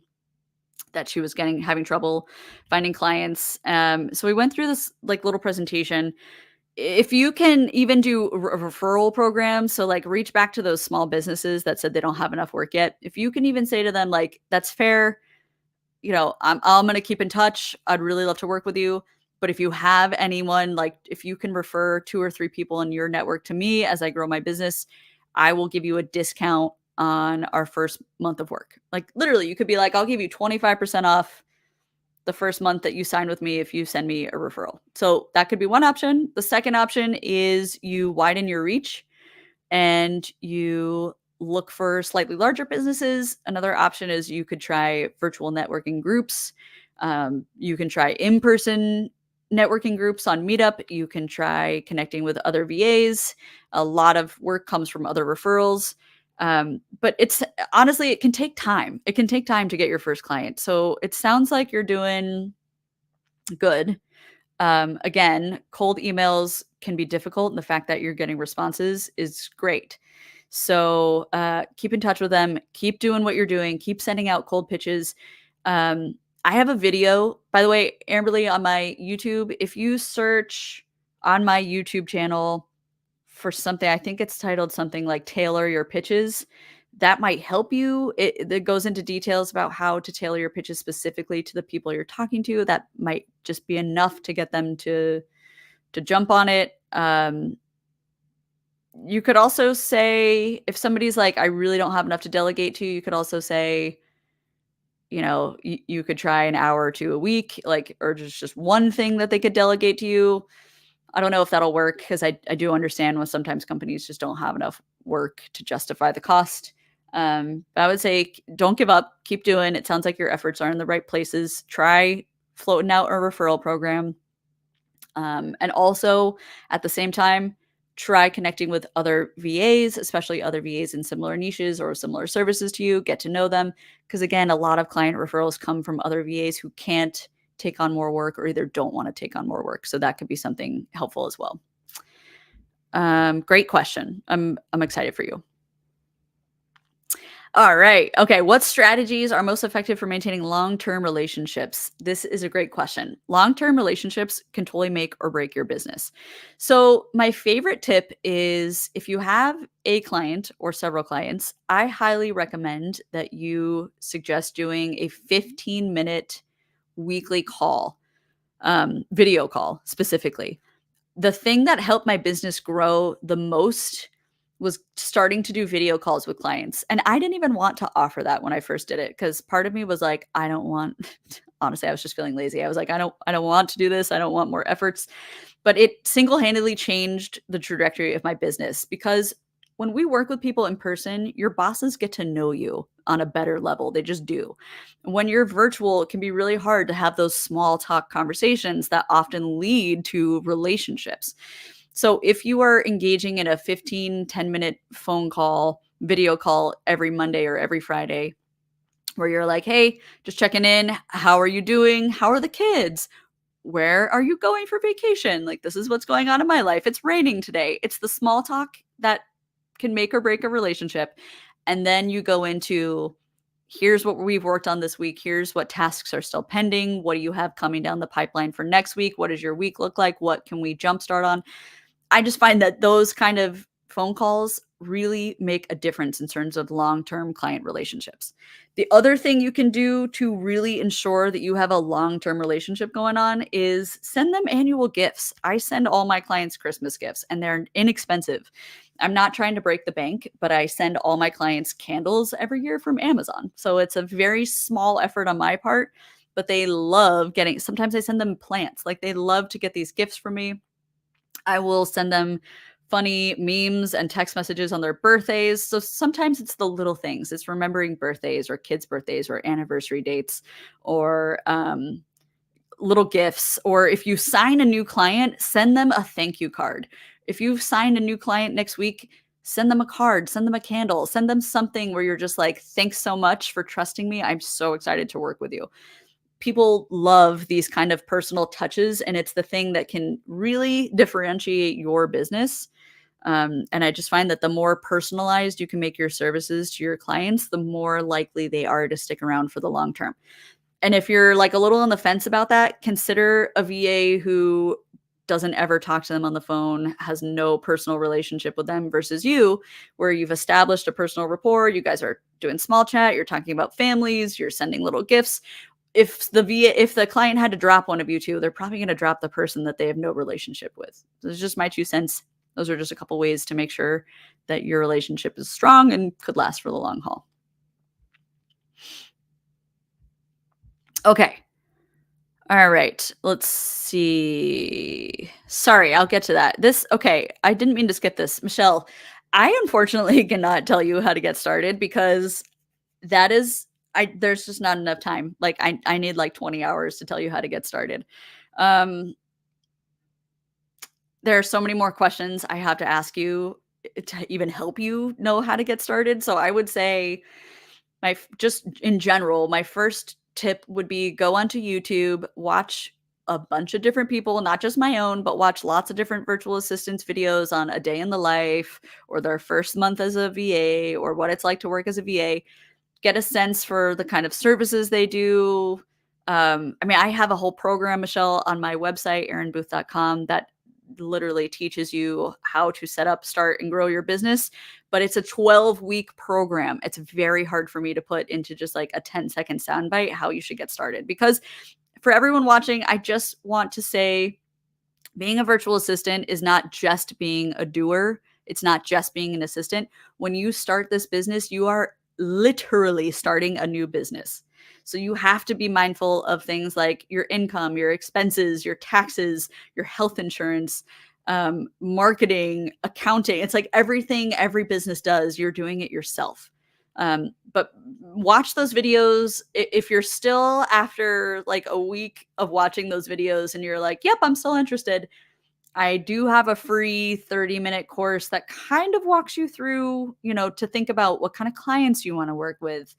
that she was having trouble finding clients. So we went through this like little presentation. If you can even do referral programs, so like reach back to those small businesses that said they don't have enough work yet. If you can even say to them like, "That's fair, I'm gonna keep in touch. I'd really love to work with you. But if you have anyone, like if you can refer 2 or 3 people in your network to me as I grow my business, I will give you a discount on our first month of work." Like literally, you could be like, "I'll give you 25% off the first month that you sign with me if you send me a referral." So that could be one option. The second option is you widen your reach and you look for slightly larger businesses. Another option is you could try virtual networking groups. You can try in person networking groups on Meetup. You can try connecting with other VAs. A lot of work comes from other referrals. But it's honestly, it can take time. It can take time to get your first client. So it sounds like you're doing good. Again, cold emails can be difficult, and the fact that you're getting responses is great. So keep in touch with them. Keep doing what you're doing. Keep sending out cold pitches. I have a video, by the way, Amberly, on my YouTube. If you search on my YouTube channel for something, I think it's titled something like "Tailor Your Pitches." That might help you. It goes into details about how to tailor your pitches specifically to the people you're talking to. That might just be enough to get them to jump on it. You could also say, if somebody's like, "I really don't have enough to delegate to," you could also say, you could try an hour or 2 a week, like, or just one thing that they could delegate to you. I don't know if that'll work because I do understand when sometimes companies just don't have enough work to justify the cost. But I would say don't give up, keep doing. It sounds like your efforts are in the right places. Try floating out a referral program. And also at the same time, try connecting with other VAs, especially other VAs in similar niches or similar services to you. Get to know them. Because again, a lot of client referrals come from other VAs who can't take on more work or either don't want to take on more work. So that could be something helpful as well. Great question. I'm excited for you. All right. Okay. What strategies are most effective for maintaining long-term relationships? This is a great question. Long-term relationships can totally make or break your business. So, my favorite tip is if you have a client or several clients, I highly recommend that you suggest doing a 15-minute weekly call, video call specifically. The thing that helped my business grow the most was starting to do video calls with clients. And I didn't even want to offer that when I first did it because part of me was like, I don't want honestly, I was just feeling lazy. I was like, I don't want to do this. I don't want more efforts. But it single-handedly changed the trajectory of my business because when we work with people in person, your bosses get to know you on a better level. They just do. When you're virtual, it can be really hard to have those small talk conversations that often lead to relationships. So if you are engaging in a 15-10 minute phone call, video call every Monday or every Friday, where you're like, hey, just checking in. How are you doing? How are the kids? Where are you going for vacation? Like, this is what's going on in my life. It's raining today. It's the small talk that can make or break a relationship. And then you go into, here's what we've worked on this week. Here's what tasks are still pending. What do you have coming down the pipeline for next week? What does your week look like? What can we jumpstart on? I just find that those kind of phone calls really make a difference in terms of long-term client relationships. The other thing you can do to really ensure that you have a long-term relationship going on is send them annual gifts. I send all my clients Christmas gifts and they're inexpensive. I'm not trying to break the bank, but I send all my clients candles every year from Amazon. So it's a very small effort on my part, but they love getting, sometimes I send them plants. Like they love to get these gifts from me. I will send them funny memes and text messages on their birthdays. So sometimes it's the little things. It's remembering birthdays or kids' birthdays or anniversary dates or little gifts. Or if you sign a new client, send them a thank you card. If you've signed a new client next week, send them a card, send them a candle, send them something where you're just like, thanks so much for trusting me. I'm so excited to work with you. People love these kind of personal touches, and it's the thing that can really differentiate your business. And I just find that the more personalized you can make your services to your clients, the more likely they are to stick around for the long term. And if you're like a little on the fence about that, consider a VA who doesn't ever talk to them on the phone, has no personal relationship with them versus you, where you've established a personal rapport. You guys are doing small chat, you're talking about families, you're sending little gifts. If the client had to drop one of you two, they're probably going to drop the person that they have no relationship with. This is just my 2 cents. Those are just a couple ways to make sure that your relationship is strong and could last for the long haul. Okay. All right. Let's see. Sorry, I'll get to that. Okay, I didn't mean to skip this. Michelle, I unfortunately cannot tell you how to get started because there's just not enough time. Like I need like 20 hours to tell you how to get started. Um, there are so many more questions I have to ask you to even help you know how to get started. So I would say just in general, my first tip would be go onto YouTube, watch a bunch of different people, not just my own, but watch lots of different virtual assistants videos on a day in the life or their first month as a VA or what it's like to work as a VA. Get a sense for the kind of services they do. I mean, I have a whole program, Michelle, on my website, erinbooth.com, that literally teaches you how to set up, start, and grow your business. But it's a 12-week program. It's very hard for me to put into just like a 10-second soundbite how you should get started. Because for everyone watching, I just want to say being a virtual assistant is not just being a doer. It's not just being an assistant. When you start this business, you are literally starting a new business. So you have to be mindful of things like your income, your expenses, your taxes, your health insurance, marketing, accounting. It's like everything every business does, you're doing it yourself. But watch those videos. If you're still after like a week of watching those videos and you're like, yep, I'm still interested, I do have a free 30-minute course that kind of walks you through, to think about what kind of clients you want to work with.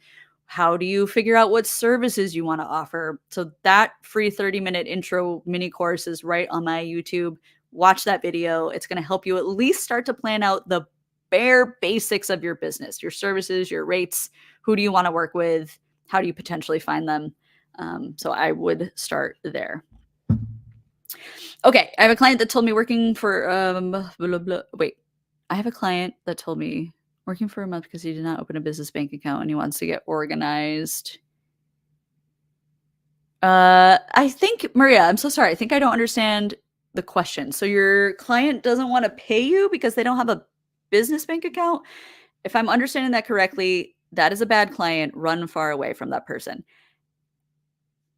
How do you figure out what services you want to offer? So that free 30-minute intro mini course is right on my YouTube. Watch that video. It's going to help you at least start to plan out the bare basics of your business, your services, your rates. Who do you want to work with? How do you potentially find them? So I would start there. Okay, I have a client that told me working for blah, blah. Wait, I have a client that told me working for a month because he did not open a business bank account and he wants to get organized. I think, Maria, I'm so sorry. I think I don't understand the question. So your client doesn't want to pay you because they don't have a business bank account? If I'm understanding that correctly, that is a bad client. Run far away from that person.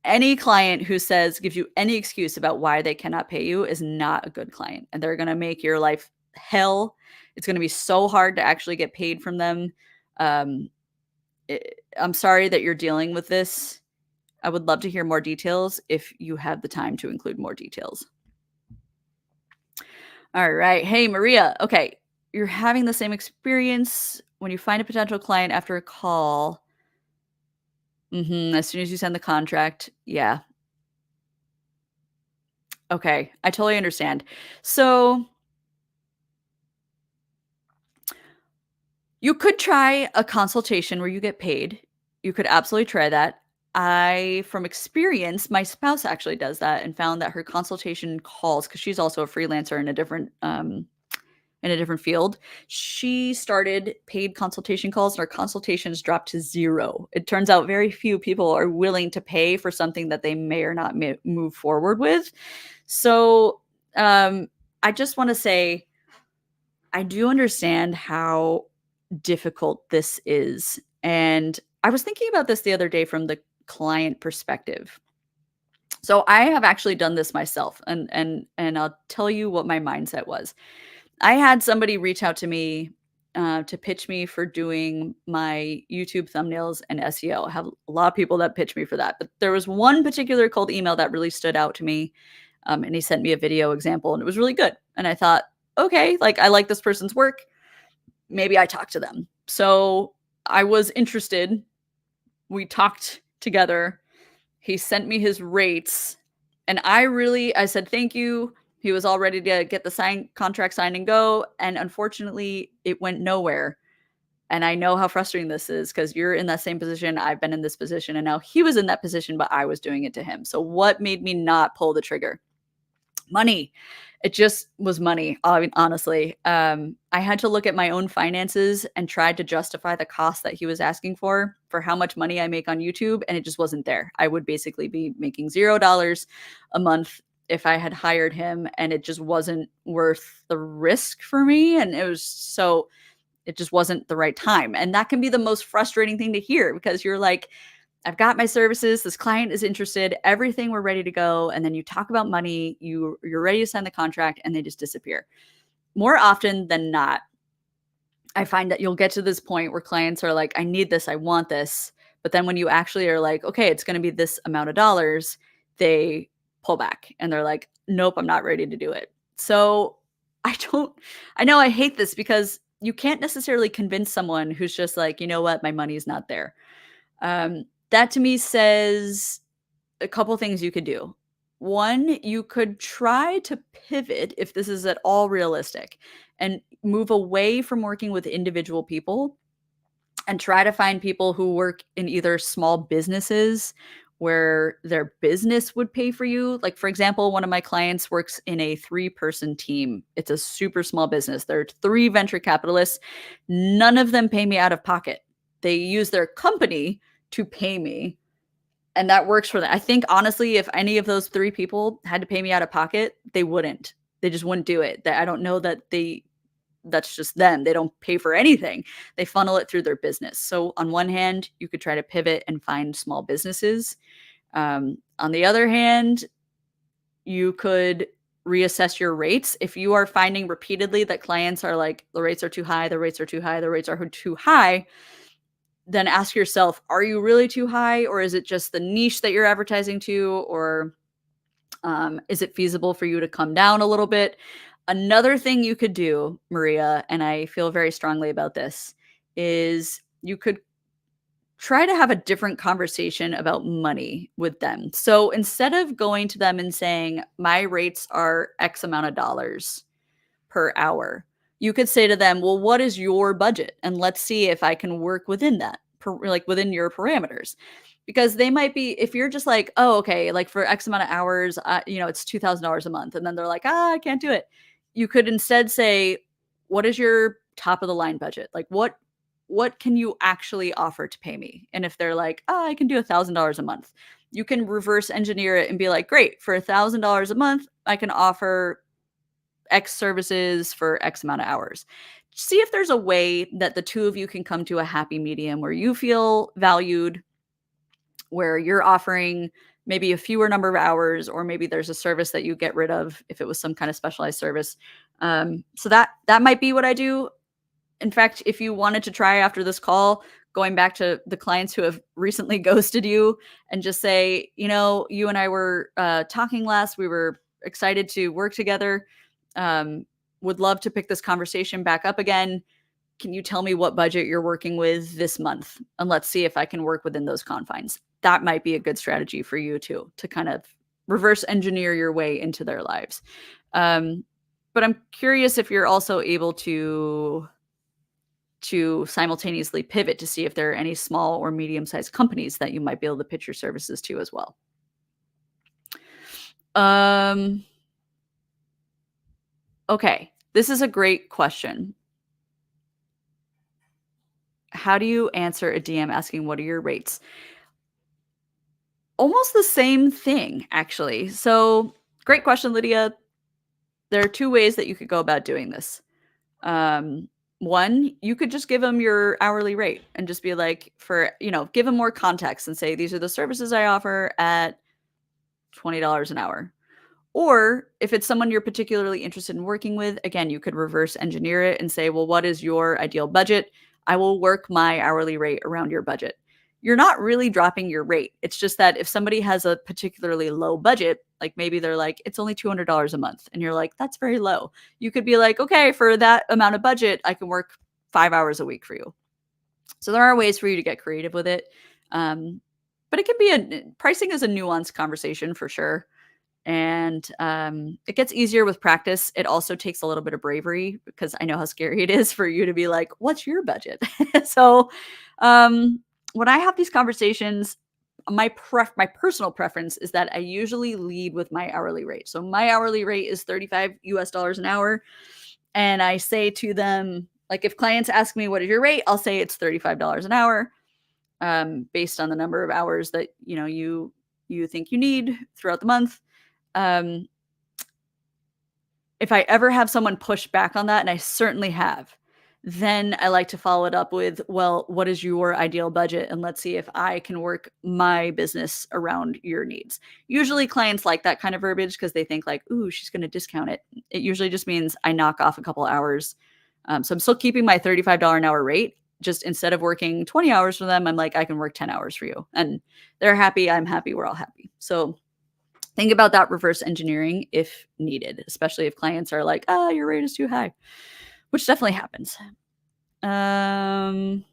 Any client who gives you any excuse about why they cannot pay you is not a good client, and they're going to make your life hell. It's going to be so hard to actually get paid from them. I'm sorry that you're dealing with this. I would love to hear more details if you have the time to include more details. All right. Hey, Maria. Okay. You're having the same experience when you find a potential client after a call. As soon as you send the contract. Yeah. Okay. I totally understand. So you could try a consultation where you get paid. You could absolutely try that. From experience, my spouse actually does that and found that her consultation calls, because she's also a freelancer in a different field. She started paid consultation calls and her consultations dropped to 0. It turns out very few people are willing to pay for something that they may or not move forward with. So I just want to say, I do understand how difficult this is. And I was thinking about this the other day from the client perspective. So I have actually done this myself, and I'll tell you what my mindset was. I had somebody reach out to me to pitch me for doing my YouTube thumbnails and SEO. I have a lot of people that pitch me for that, but there was one particular cold email that really stood out to me, and he sent me a video example, and it was really good. And I thought, okay, like I like this person's work. Maybe I talk to them. So I was interested. We talked together. He sent me his rates, and I said, thank you. He was all ready to get the contract signed and go. And unfortunately, it went nowhere. And I know how frustrating this is because you're in that same position. I've been in this position, and now he was in that position, but I was doing it to him. So what made me not pull the trigger? Money. It just was money, honestly. I had to look at my own finances and tried to justify the cost that he was asking for how much money I make on YouTube, and it just wasn't there. I would basically be making $0 a month if I had hired him, and it just wasn't worth the risk for me. And it just wasn't the right time. And that can be the most frustrating thing to hear because you're like, I've got my services. This client is interested. Everything, we're ready to go. And then you talk about money. You're ready to sign the contract, and they just disappear. More often than not, I find that you'll get to this point where clients are like, I need this, I want this. But then when you actually are like, okay, it's going to be this amount of dollars, they pull back and they're like, nope, I'm not ready to do it. So I know I hate this because you can't necessarily convince someone who's just like, you know what, my money's not there. That to me says a couple things you could do. One, you could try to pivot if this is at all realistic and move away from working with individual people and try to find people who work in either small businesses where their business would pay for you. Like, for example, one of my clients works in a 3-person team. It's a super small business. There are 3 venture capitalists. None of them pay me out of pocket. They use their company to pay me, and that works for them. I think honestly, if any of those 3 people had to pay me out of pocket, they wouldn't. They just wouldn't do it. I don't know that that's just them. They don't pay for anything. They funnel it through their business. So on one hand, you could try to pivot and find small businesses. On the other hand, you could reassess your rates. If you are finding repeatedly that clients are like, the rates are too high, the rates are too high, the rates are too high, then ask yourself, are you really too high? Or is it just the niche that you're advertising to? Or is it feasible for you to come down a little bit? Another thing you could do, Maria, and I feel very strongly about this, is you could try to have a different conversation about money with them. So instead of going to them and saying, my rates are X amount of dollars per hour, you could say to them, well, what is your budget? And let's see if I can work within that, like within your parameters. Because they might be, if you're just like, oh, okay, like for X amount of hours, it's $2,000 a month. And then they're like, I can't do it. You could instead say, what is your top of the line budget? Like what can you actually offer to pay me? And if they're like, I can do $1,000 a month, you can reverse engineer it and be like, great, for $1,000 a month, I can offer X services for X amount of hours. See if there's a way that the two of you can come to a happy medium where you feel valued, where you're offering maybe a fewer number of hours, or maybe there's a service that you get rid of if it was some kind of specialized service. So that might be what I do. In fact, if you wanted to try after this call, going back to the clients who have recently ghosted you and just say, you and I were talking last, we were excited to work together. Would love to pick this conversation back up again. Can you tell me what budget you're working with this month? And let's see if I can work within those confines. That might be a good strategy for you too, to kind of reverse engineer your way into their lives. But I'm curious if you're also able to simultaneously pivot to see if there are any small or medium-sized companies that you might be able to pitch your services to as well. Okay, this is a great question. How do you answer a DM asking, what are your rates? Almost the same thing, actually. So great question, Lydia. There are 2 ways that you could go about doing this. One, you could just give them your hourly rate and just be like, give them more context and say, these are the services I offer at $20 an hour. Or if it's someone you're particularly interested in working with, again, you could reverse engineer it and say, well, what is your ideal budget? I will work my hourly rate around your budget. You're not really dropping your rate. It's just that if somebody has a particularly low budget, like maybe they're like, it's only $200 a month. And you're like, that's very low. You could be like, okay, for that amount of budget, I can work 5 hours a week for you. So there are ways for you to get creative with it. But it can be pricing is a nuanced conversation for sure. And it gets easier with practice. It also takes a little bit of bravery because I know how scary it is for you to be like, "What's your budget?" So, um, when I have these conversations, my personal preference is that I usually lead with my hourly rate. So my hourly rate is $35 an hour, and I say to them, like, if clients ask me, "What is your rate?" I'll say it's $35 an hour, based on the number of hours that you think you need throughout the month. Um, if I ever have someone push back on that, and I certainly have, then I like to follow it up with, "Well, what is your ideal budget? And let's see if I can work my business around your needs." Usually clients like that kind of verbiage because they think like, "Ooh, she's gonna discount it." It usually just means I knock off a couple hours. So I'm still keeping my $35 an hour rate. Just instead of working 20 hours for them, I'm like, "I can work 10 hours for you." And they're happy, I'm happy, we're all happy. So think about that reverse engineering if needed, especially if clients are like, "Oh, your rate is too high," which definitely happens. Um,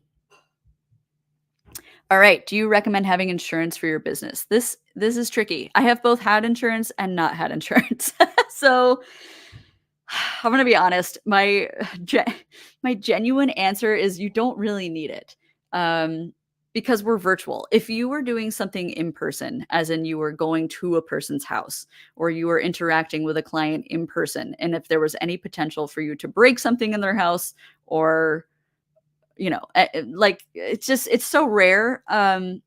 all right. Do you recommend having insurance for your business? This is tricky. I have both had insurance and not had insurance. So I'm gonna be honest. Ge- my genuine answer is you don't really need it, um, because we're virtual. If you were doing something in person, as in you were going to a person's house or you were interacting with a client in person, and if there was any potential for you to break something in their house or like it's so rare. Now,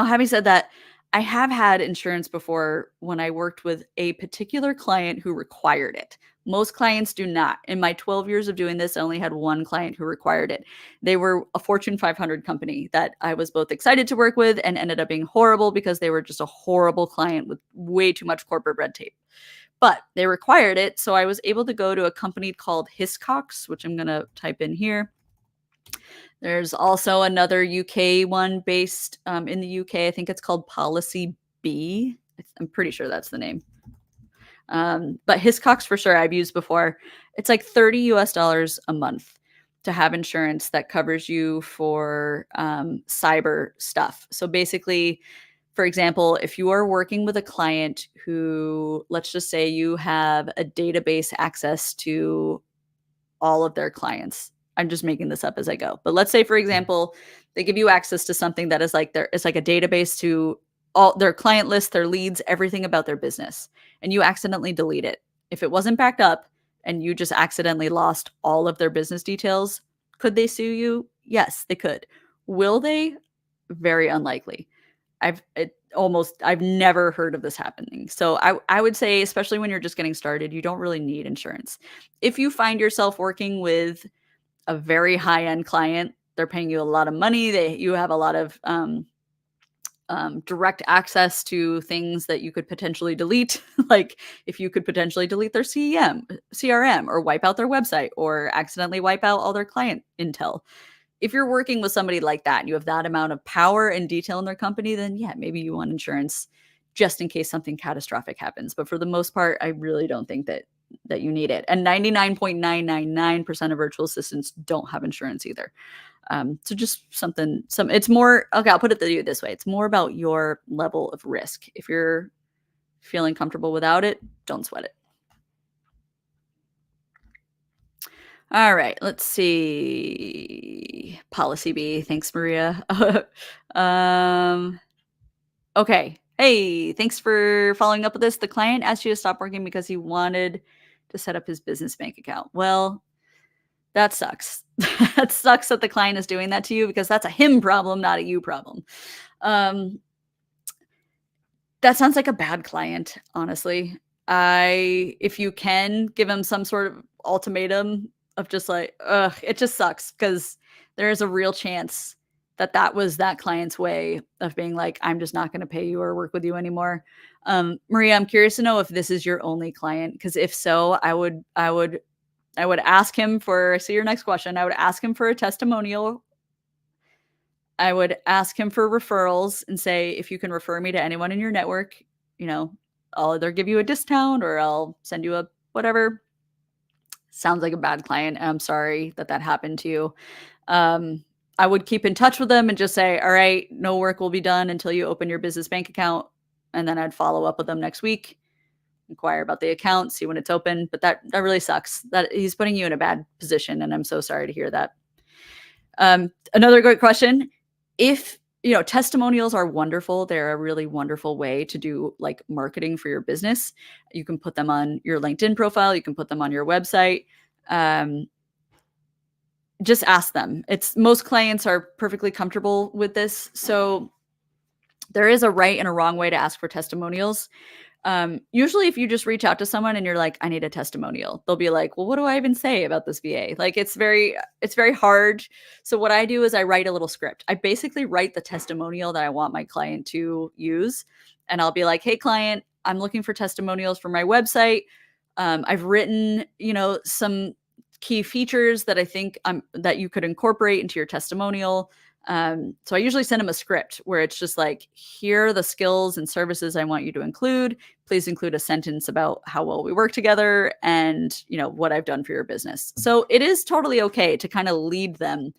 having said that, I have had insurance before when I worked with a particular client who required it. Most clients do not. In my 12 years of doing this, I only had one client who required it. They were a Fortune 500 company that I was both excited to work with and ended up being horrible because they were just a horrible client with way too much corporate red tape. But they required it, so I was able to go to a company called Hiscox, which I'm going to type in here. There's also another UK one based, in the UK. I think it's called Policy B. I'm pretty sure that's the name. But Hiscox for sure I've used before. It's like $30 a month to have insurance that covers you for cyber stuff. So basically, for example, if you are working with a client who, let's just say you have a database access to all of their clients. I'm just making this up as I go. But let's say, for example, they give you access to something that is like it's like a database to all their client list, their leads, everything about their business, and you accidentally delete it. If it wasn't backed up and you just accidentally lost all of their business details, could they sue you? Yes, they could. Will they? Very unlikely. I've never heard of this happening. So I would say, especially when you're just getting started, you don't really need insurance. If you find yourself working with a very high end client, they're paying you a lot of money. You have a lot of direct access to things that you could potentially delete. Like if you could potentially delete their CRM, or wipe out their website, or accidentally wipe out all their client intel. If you're working with somebody like that and you have that amount of power and detail in their company, then yeah, maybe you want insurance just in case something catastrophic happens. But for the most part, I really don't think that you need it. And 99.999% of virtual assistants don't have insurance either. So just it's more, okay, I'll put it to you this way. It's more about your level of risk. If you're feeling comfortable without it, don't sweat it. All right, let's see. Policy B. Thanks, Maria. um, okay. Hey, thanks for following up with this. The client asked you to stop working because he wanted to set up his business bank account. Well, that sucks. That sucks that the client is doing that to you because that's a him problem, not a you problem. Um, that sounds like a bad client, honestly. If you can give him some sort of ultimatum of just like, ugh, it just sucks because there is a real chance that that was that client's way of being like, I'm just not going to pay you or work with you anymore. Maria, I'm curious to know if this is your only client, because if so, I would ask him for. I see your next question. I would ask him for a testimonial. I would ask him for referrals and say, if you can refer me to anyone in your network, you know, I'll either give you a discount or I'll send you a whatever. Sounds like a bad client. I'm sorry that that happened to you. Um, I would keep in touch with them and just say, all right, no work will be done until you open your business bank account. and then I'd follow up with them next week, inquire about the account, see when it's open. But that really sucks. That he's putting you in a bad position, and I'm so sorry to hear that. Another great question. If testimonials are wonderful. They're a really wonderful way to do like marketing for your business. You can put them on your LinkedIn profile. You can put them on your website. Just ask them. Most clients are perfectly comfortable with this. So there is a right and a wrong way to ask for testimonials. Usually if you just reach out to someone and you're like, I need a testimonial, they'll be like, well, what do I even say about this VA? Like it's very hard. So what I do is I write a little script. I basically write the testimonial that I want my client to use. And I'll be like, hey client, I'm looking for testimonials for my website. I've written, some key features that I think that you could incorporate into your testimonial. So I usually send them a script where it's just like, here are the skills and services I want you to include. Please include a sentence about how well we work together and, what I've done for your business. So it is totally okay to kind of lead them,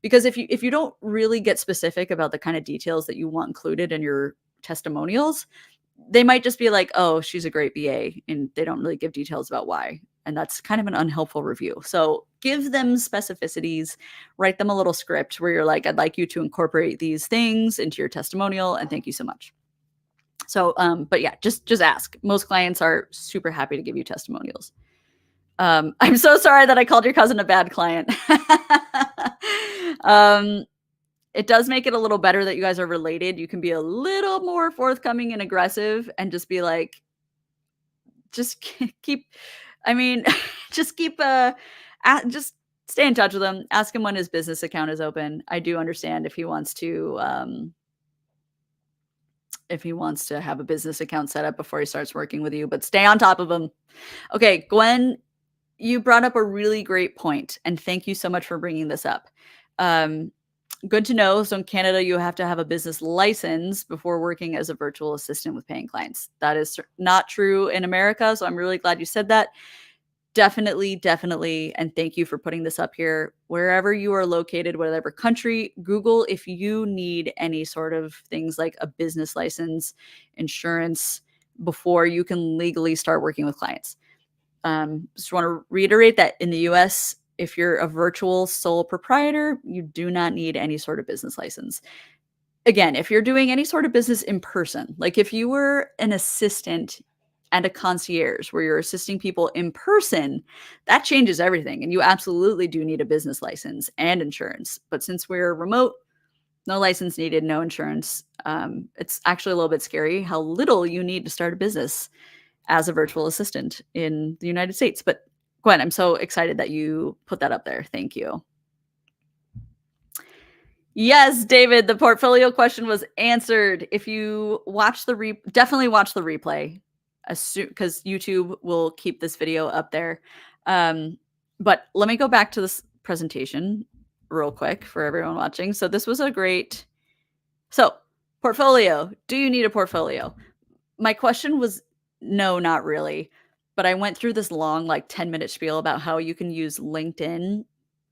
because if you don't really get specific about the kind of details that you want included in your testimonials, they might just be like, oh, she's a great VA, and they don't really give details about why. And that's kind of an unhelpful review. So give them specificities, write them a little script where you're like, I'd like you to incorporate these things into your testimonial, and thank you so much. So, but yeah, just ask. Most clients are super happy to give you testimonials. I'm so sorry that I called your cousin a bad client. It does make it a little better that you guys are related. You can be a little more forthcoming and aggressive and just be like, just keep, I mean, just keep, just stay in touch with him. Ask him when his business account is open. I do understand if he wants to have a business account set up before he starts working with you, but stay on top of him. Okay, Gwen, you brought up a really great point, and thank you so much for bringing this up. Good to know. So in Canada, you have to have a business license before working as a virtual assistant with paying clients. That is not true in America. So I'm really glad you said that. Definitely. And thank you for putting this up here. Wherever you are located, whatever country, Google if you need any sort of things like a business license, insurance, before you can legally start working with clients. Just want to reiterate that in the US, if you're a virtual sole proprietor, you do not need any sort of business license. Again, if you're doing any sort of business in person, like if you were an assistant and a concierge where you're assisting people in person, that changes everything. And you absolutely do need a business license and insurance. But since we're remote, no license needed, no insurance. It's actually a little bit scary how little you need to start a business as a virtual assistant in the United States. But Gwen, I'm so excited that you put that up there. Thank you. Yes, David, the portfolio question was answered. If you watch definitely watch the replay, because YouTube will keep this video up there. But let me go back to this presentation real quick for everyone watching. So this was portfolio. Do you need a portfolio? My question was no, not really. But I went through this long, like 10-minute spiel about how you can use LinkedIn.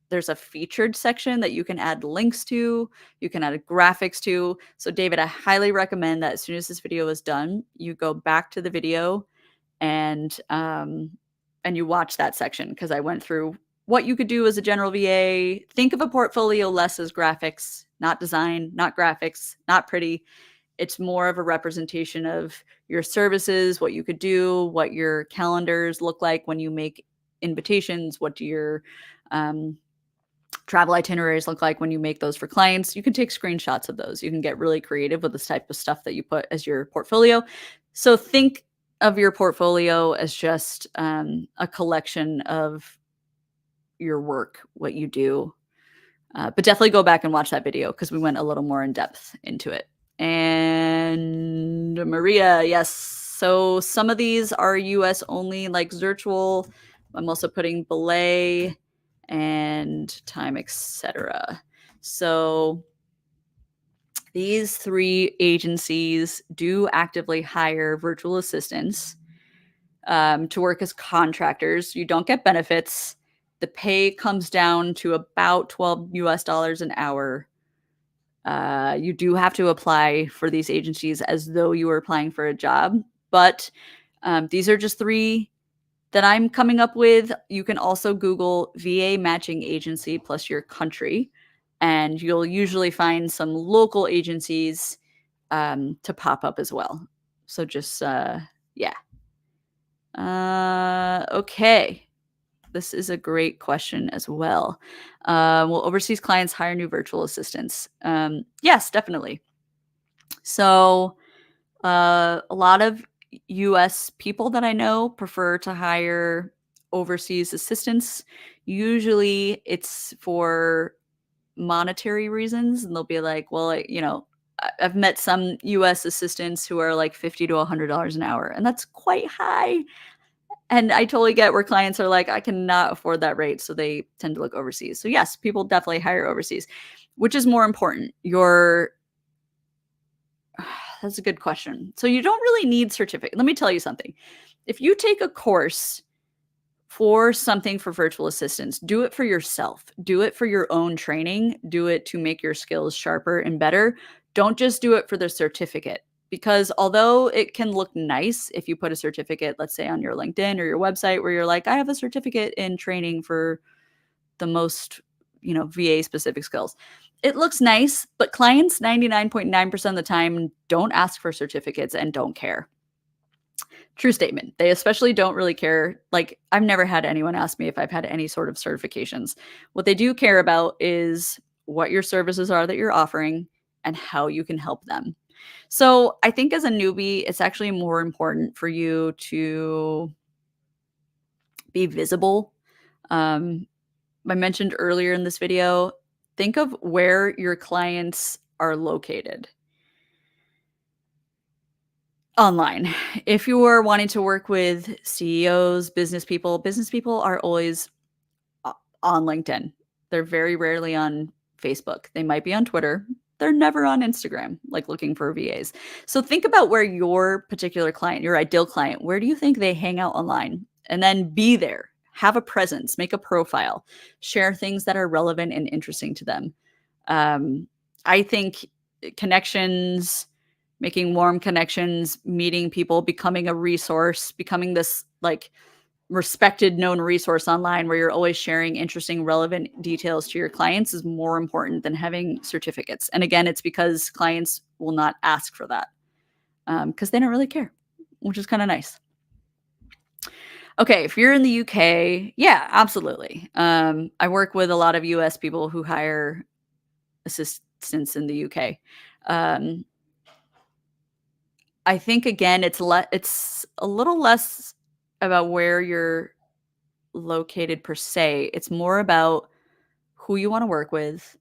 There's a featured section that you can add links to, you can add graphics to. So David, I highly recommend that as soon as this video is done, you go back to the video and you watch that section, because I went through what you could do as a general VA. Think of a portfolio less as graphics, not design, not graphics, not pretty. It's more of a representation of your services, what you could do, what your calendars look like when you make invitations, what do your travel itineraries look like when you make those for clients. You can take screenshots of those. You can get really creative with this type of stuff that you put as your portfolio. So think of your portfolio as just a collection of your work, what you do. But definitely go back and watch that video, because we went a little more in depth into it. And Maria, yes. So some of these are US only, like Zirtual. I'm also putting Belay and Time, etc. So these 3 agencies do actively hire virtual assistants to work as contractors. You don't get benefits. The pay comes down to about $12 an hour. You do have to apply for these agencies as though you were applying for a job, but these are just 3 that I'm coming up with. You can also Google VA matching agency plus your country, and you'll usually find some local agencies to pop up as well. So just, yeah. Okay. This is a great question as well. Will overseas clients hire new virtual assistants? Yes, definitely. So, a lot of US people that I know prefer to hire overseas assistants. Usually it's for monetary reasons, and they'll be like, well, I've met some US assistants who are like $50 to $100 an hour, and that's quite high. And I totally get where clients are like, I cannot afford that rate. So they tend to look overseas. So, yes, people definitely hire overseas. Which is more important? That's a good question. So, you don't really need certificate. Let me tell you something. If you take a course for something for virtual assistants, do it for yourself. Do it for your own training. Do it to make your skills sharper and better. Don't just do it for the certificate, because although it can look nice if you put a certificate, let's say on your LinkedIn or your website, where you're like, I have a certificate in training for the most, VA specific skills. It looks nice, but clients 99.9% of the time don't ask for certificates and don't care. True statement. They especially don't really care. Like, I've never had anyone ask me if I've had any sort of certifications. What they do care about is what your services are that you're offering and how you can help them. So, I think as a newbie, it's actually more important for you to be visible. Um, I mentioned earlier in this video, think of where your clients are located online. If you are wanting to work with CEOs, business people are always on LinkedIn. They're very rarely on Facebook. They might be on Twitter. They're never on Instagram, like looking for VAs. So think about where your particular client, your ideal client, where do you think they hang out online? And then be there. Have a presence, make a profile, share things that are relevant and interesting to them. I think connections, making warm connections, meeting people, becoming a resource, becoming this like respected known resource online where you're always sharing interesting relevant details to your clients is more important than having certificates. And again, it's because clients will not ask for that because they don't really care, which is kind of nice. Okay, if you're in the UK, yeah, absolutely. I work with a lot of US people who hire assistants in the UK. Um, I think again, it's a little less about where you're located per se. It's more about who you want to work with,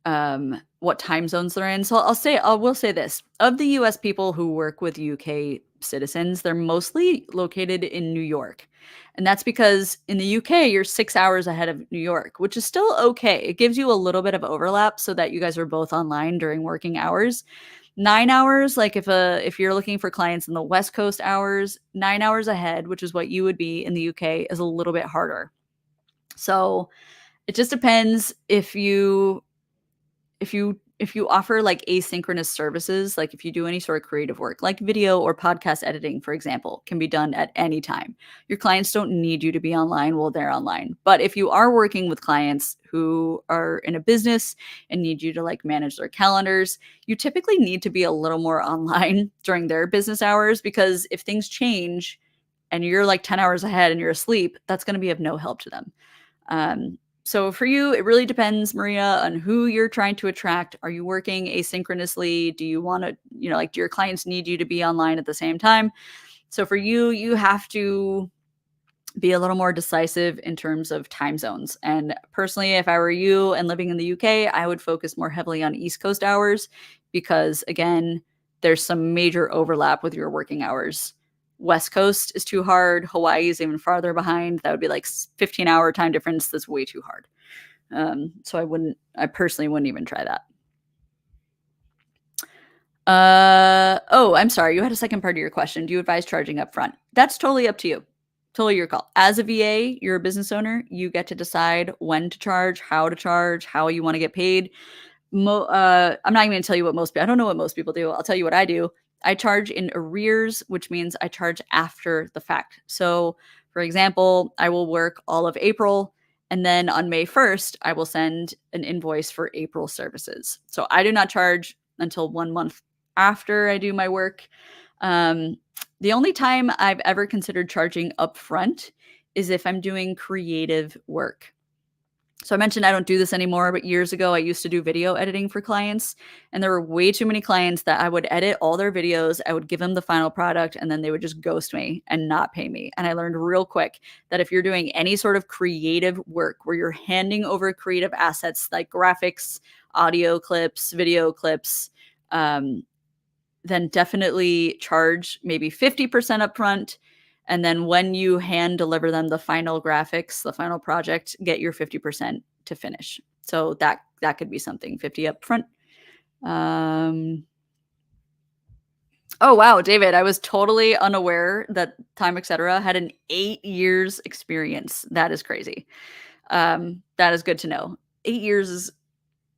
what time zones they're in. So I will say this. Of the US people who work with UK citizens, they're mostly located in New York. And that's because in the UK, you're 6 hours ahead of New York, which is still okay. It gives you a little bit of overlap so that you guys are both online during working hours. 9 hours, like if you're looking for clients in the West Coast hours, 9 hours ahead, which is what you would be in the UK, is a little bit harder. So, it just depends if you offer like asynchronous services, like if you do any sort of creative work, like video or podcast editing, for example, can be done at any time. Your clients don't need you to be online while they're online. But if you are working with clients who are in a business and need you to like manage their calendars, you typically need to be a little more online during their business hours, because if things change and you're like 10 hours ahead and you're asleep, that's going to be of no help to them. So for you, it really depends, Maria, on who you're trying to attract. Are you working asynchronously? Do you want to, like, do your clients need you to be online at the same time? So for you, you have to be a little more decisive in terms of time zones. And personally, if I were you and living in the UK, I would focus more heavily on East Coast hours because, again, there's some major overlap with your working hours. West Coast is too hard. Hawaii is even farther behind. That would be like 15-hour time difference. That's way too hard. So I personally wouldn't even try that. Oh, I'm sorry. You had a second part of your question. Do you advise charging up front? That's totally up to you. Totally your call. As a VA, you're a business owner. You get to decide when to charge, how you want to get paid. I'm not even gonna tell you what most people, I don't know what most people do. I'll tell you what I do. I charge in arrears, which means I charge after the fact. So, for example, I will work all of April, and then on May 1st, I will send an invoice for April services. So I do not charge until 1 month after I do my work. Um, the only time I've ever considered charging upfront is if I'm doing creative work. So I mentioned I don't do this anymore, but years ago I used to do video editing for clients, and there were way too many clients that I would edit all their videos, I would give them the final product, and then they would just ghost me and not pay me. And I learned real quick that if you're doing any sort of creative work where you're handing over creative assets like graphics, audio clips, video clips, um, then definitely charge maybe 50% upfront. And then when you hand deliver them the final graphics, the final project, get your 50% to finish. So that could be something, 50 upfront. Um, oh wow, David, I was totally unaware that Time Etc. had an 8 years experience. That is crazy. That is good to know. 8 years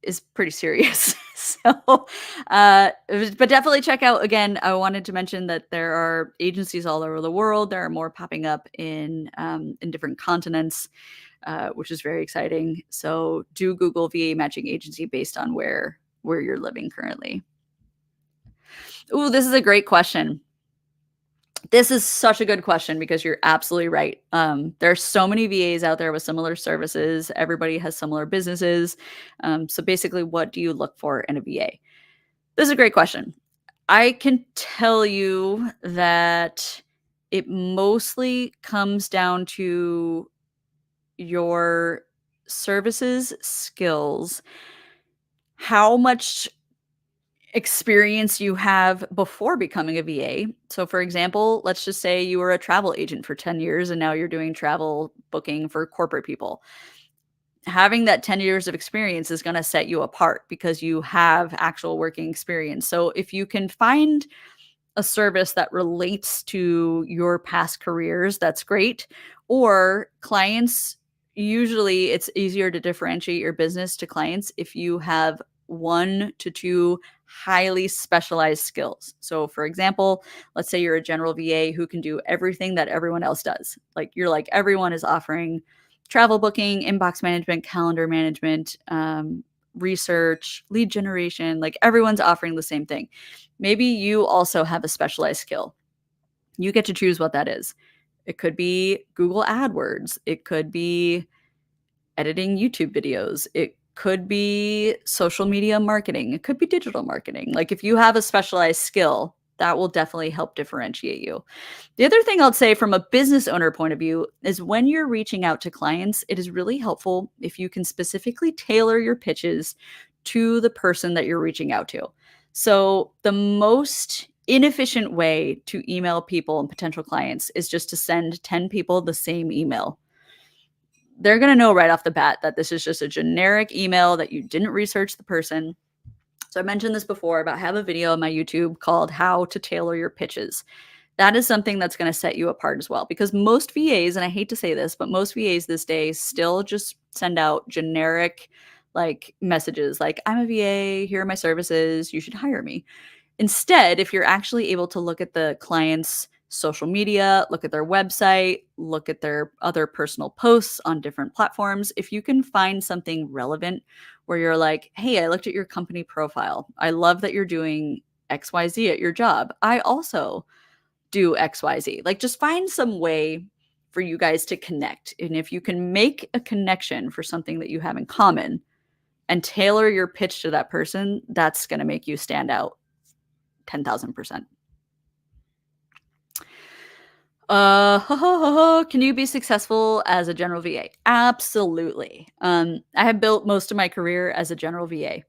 is pretty serious. So, but definitely check out again. I wanted to mention that there are agencies all over the world. There are more popping up in different continents, which is very exciting. So do Google VA matching agency based on where you're living currently. Ooh, this is a great question. This is such a good question because you're absolutely right. There are so many VAs out there with similar services. Everybody has similar businesses. So basically, what do you look for in a VA? This is a great question. I can tell you that it mostly comes down to your services, skills, how much experience you have before becoming a VA. So, for example, let's just say you were a travel agent for 10 years and now you're doing travel booking for corporate people. Having that 10 years of experience is going to set you apart because you have actual working experience. So, if you can find a service that relates to your past careers, that's great. Or clients, usually it's easier to differentiate your business to clients if you have 1 to 2 highly specialized skills. So, for example, let's say you're a general VA who can do everything that everyone else does. Like you're like, everyone is offering travel booking, inbox management, calendar management, research, lead generation, like everyone's offering the same thing. Maybe you also have a specialized skill. You get to choose what that is. It could be Google AdWords. It could be editing YouTube videos. It could be social media marketing. It could be digital marketing. Like if you have a specialized skill, that will definitely help differentiate you. The other thing I'll say from a business owner point of view is when you're reaching out to clients, it is really helpful if you can specifically tailor your pitches to the person that you're reaching out to. So, the most inefficient way to email people and potential clients is just to send 10 people the same email. They're going to know right off the bat that this is just a generic email, that you didn't research the person. So I mentioned this before, about I have a video on my YouTube called How to Tailor Your Pitches. That is something that's going to set you apart as well, because most VAs, and I hate to say this, but most VAs this day still just send out generic like messages like, I'm a VA, here are my services, you should hire me. Instead, if you're actually able to look at the client's social media, look at their website, look at their other personal posts on different platforms, if you can find something relevant where you're like, hey, I looked at your company profile. I love that you're doing XYZ at your job. I also do XYZ. Like, just find some way for you guys to connect. And if you can make a connection for something that you have in common and tailor your pitch to that person, that's going to make you stand out 10,000%. Can you be successful as a general VA? Absolutely. I have built most of my career as a general VA.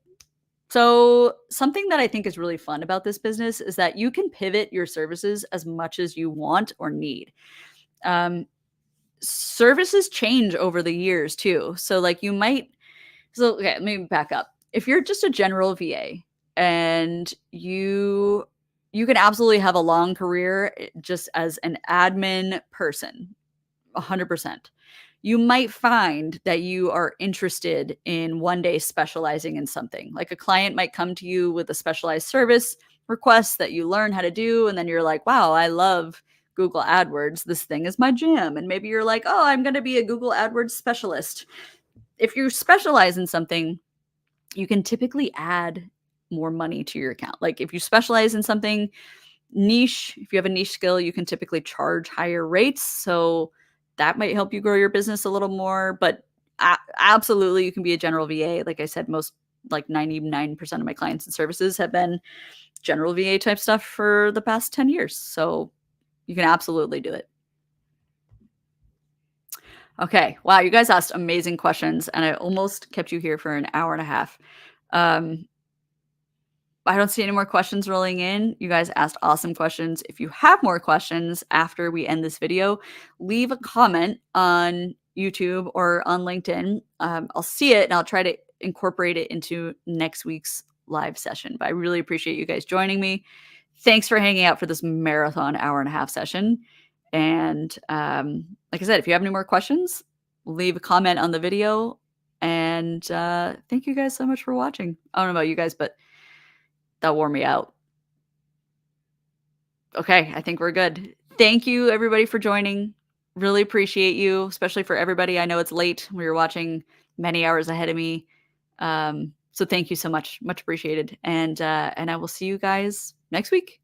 So, something that I think is really fun about this business is that you can pivot your services as much as you want or need. Um, Services change over the years too. So, like, okay, let me back up. If you're just a general VA and you can absolutely have a long career just as an admin person, 100%. you might find that you are interested in one day specializing in something. Like a client might come to you with a specialized service request that you learn how to do. And then you're like, wow, I love Google AdWords. This thing is my jam. And maybe you're like, oh, I'm going to be a Google AdWords specialist. If you specialize in something, you can typically add more money to your account. Like if you specialize in something niche, if you have a niche skill, you can typically charge higher rates. So that might help you grow your business a little more. But absolutely, you can be a general VA. Like I said, most like 99% of my clients and services have been general VA type stuff for the past 10 years. So you can absolutely do it. Okay. Wow. You guys asked amazing questions, and I almost kept you here for an hour and a half. Um, I don't see any more questions rolling in. You guys asked awesome questions. If you have more questions after we end this video, leave a comment on YouTube or on LinkedIn. I'll see it and I'll try to incorporate it into next week's live session. But I really appreciate you guys joining me. Thanks for hanging out for this marathon hour and a half session. And like I said, if you have any more questions, leave a comment on the video. And thank you guys so much for watching. I don't know about you guys, but that wore me out. Okay, I think we're good. Thank you everybody for joining. Really appreciate you, especially for everybody. I know it's late. We were watching many hours ahead of me. So thank you so much. Much appreciated. And I will see you guys next week.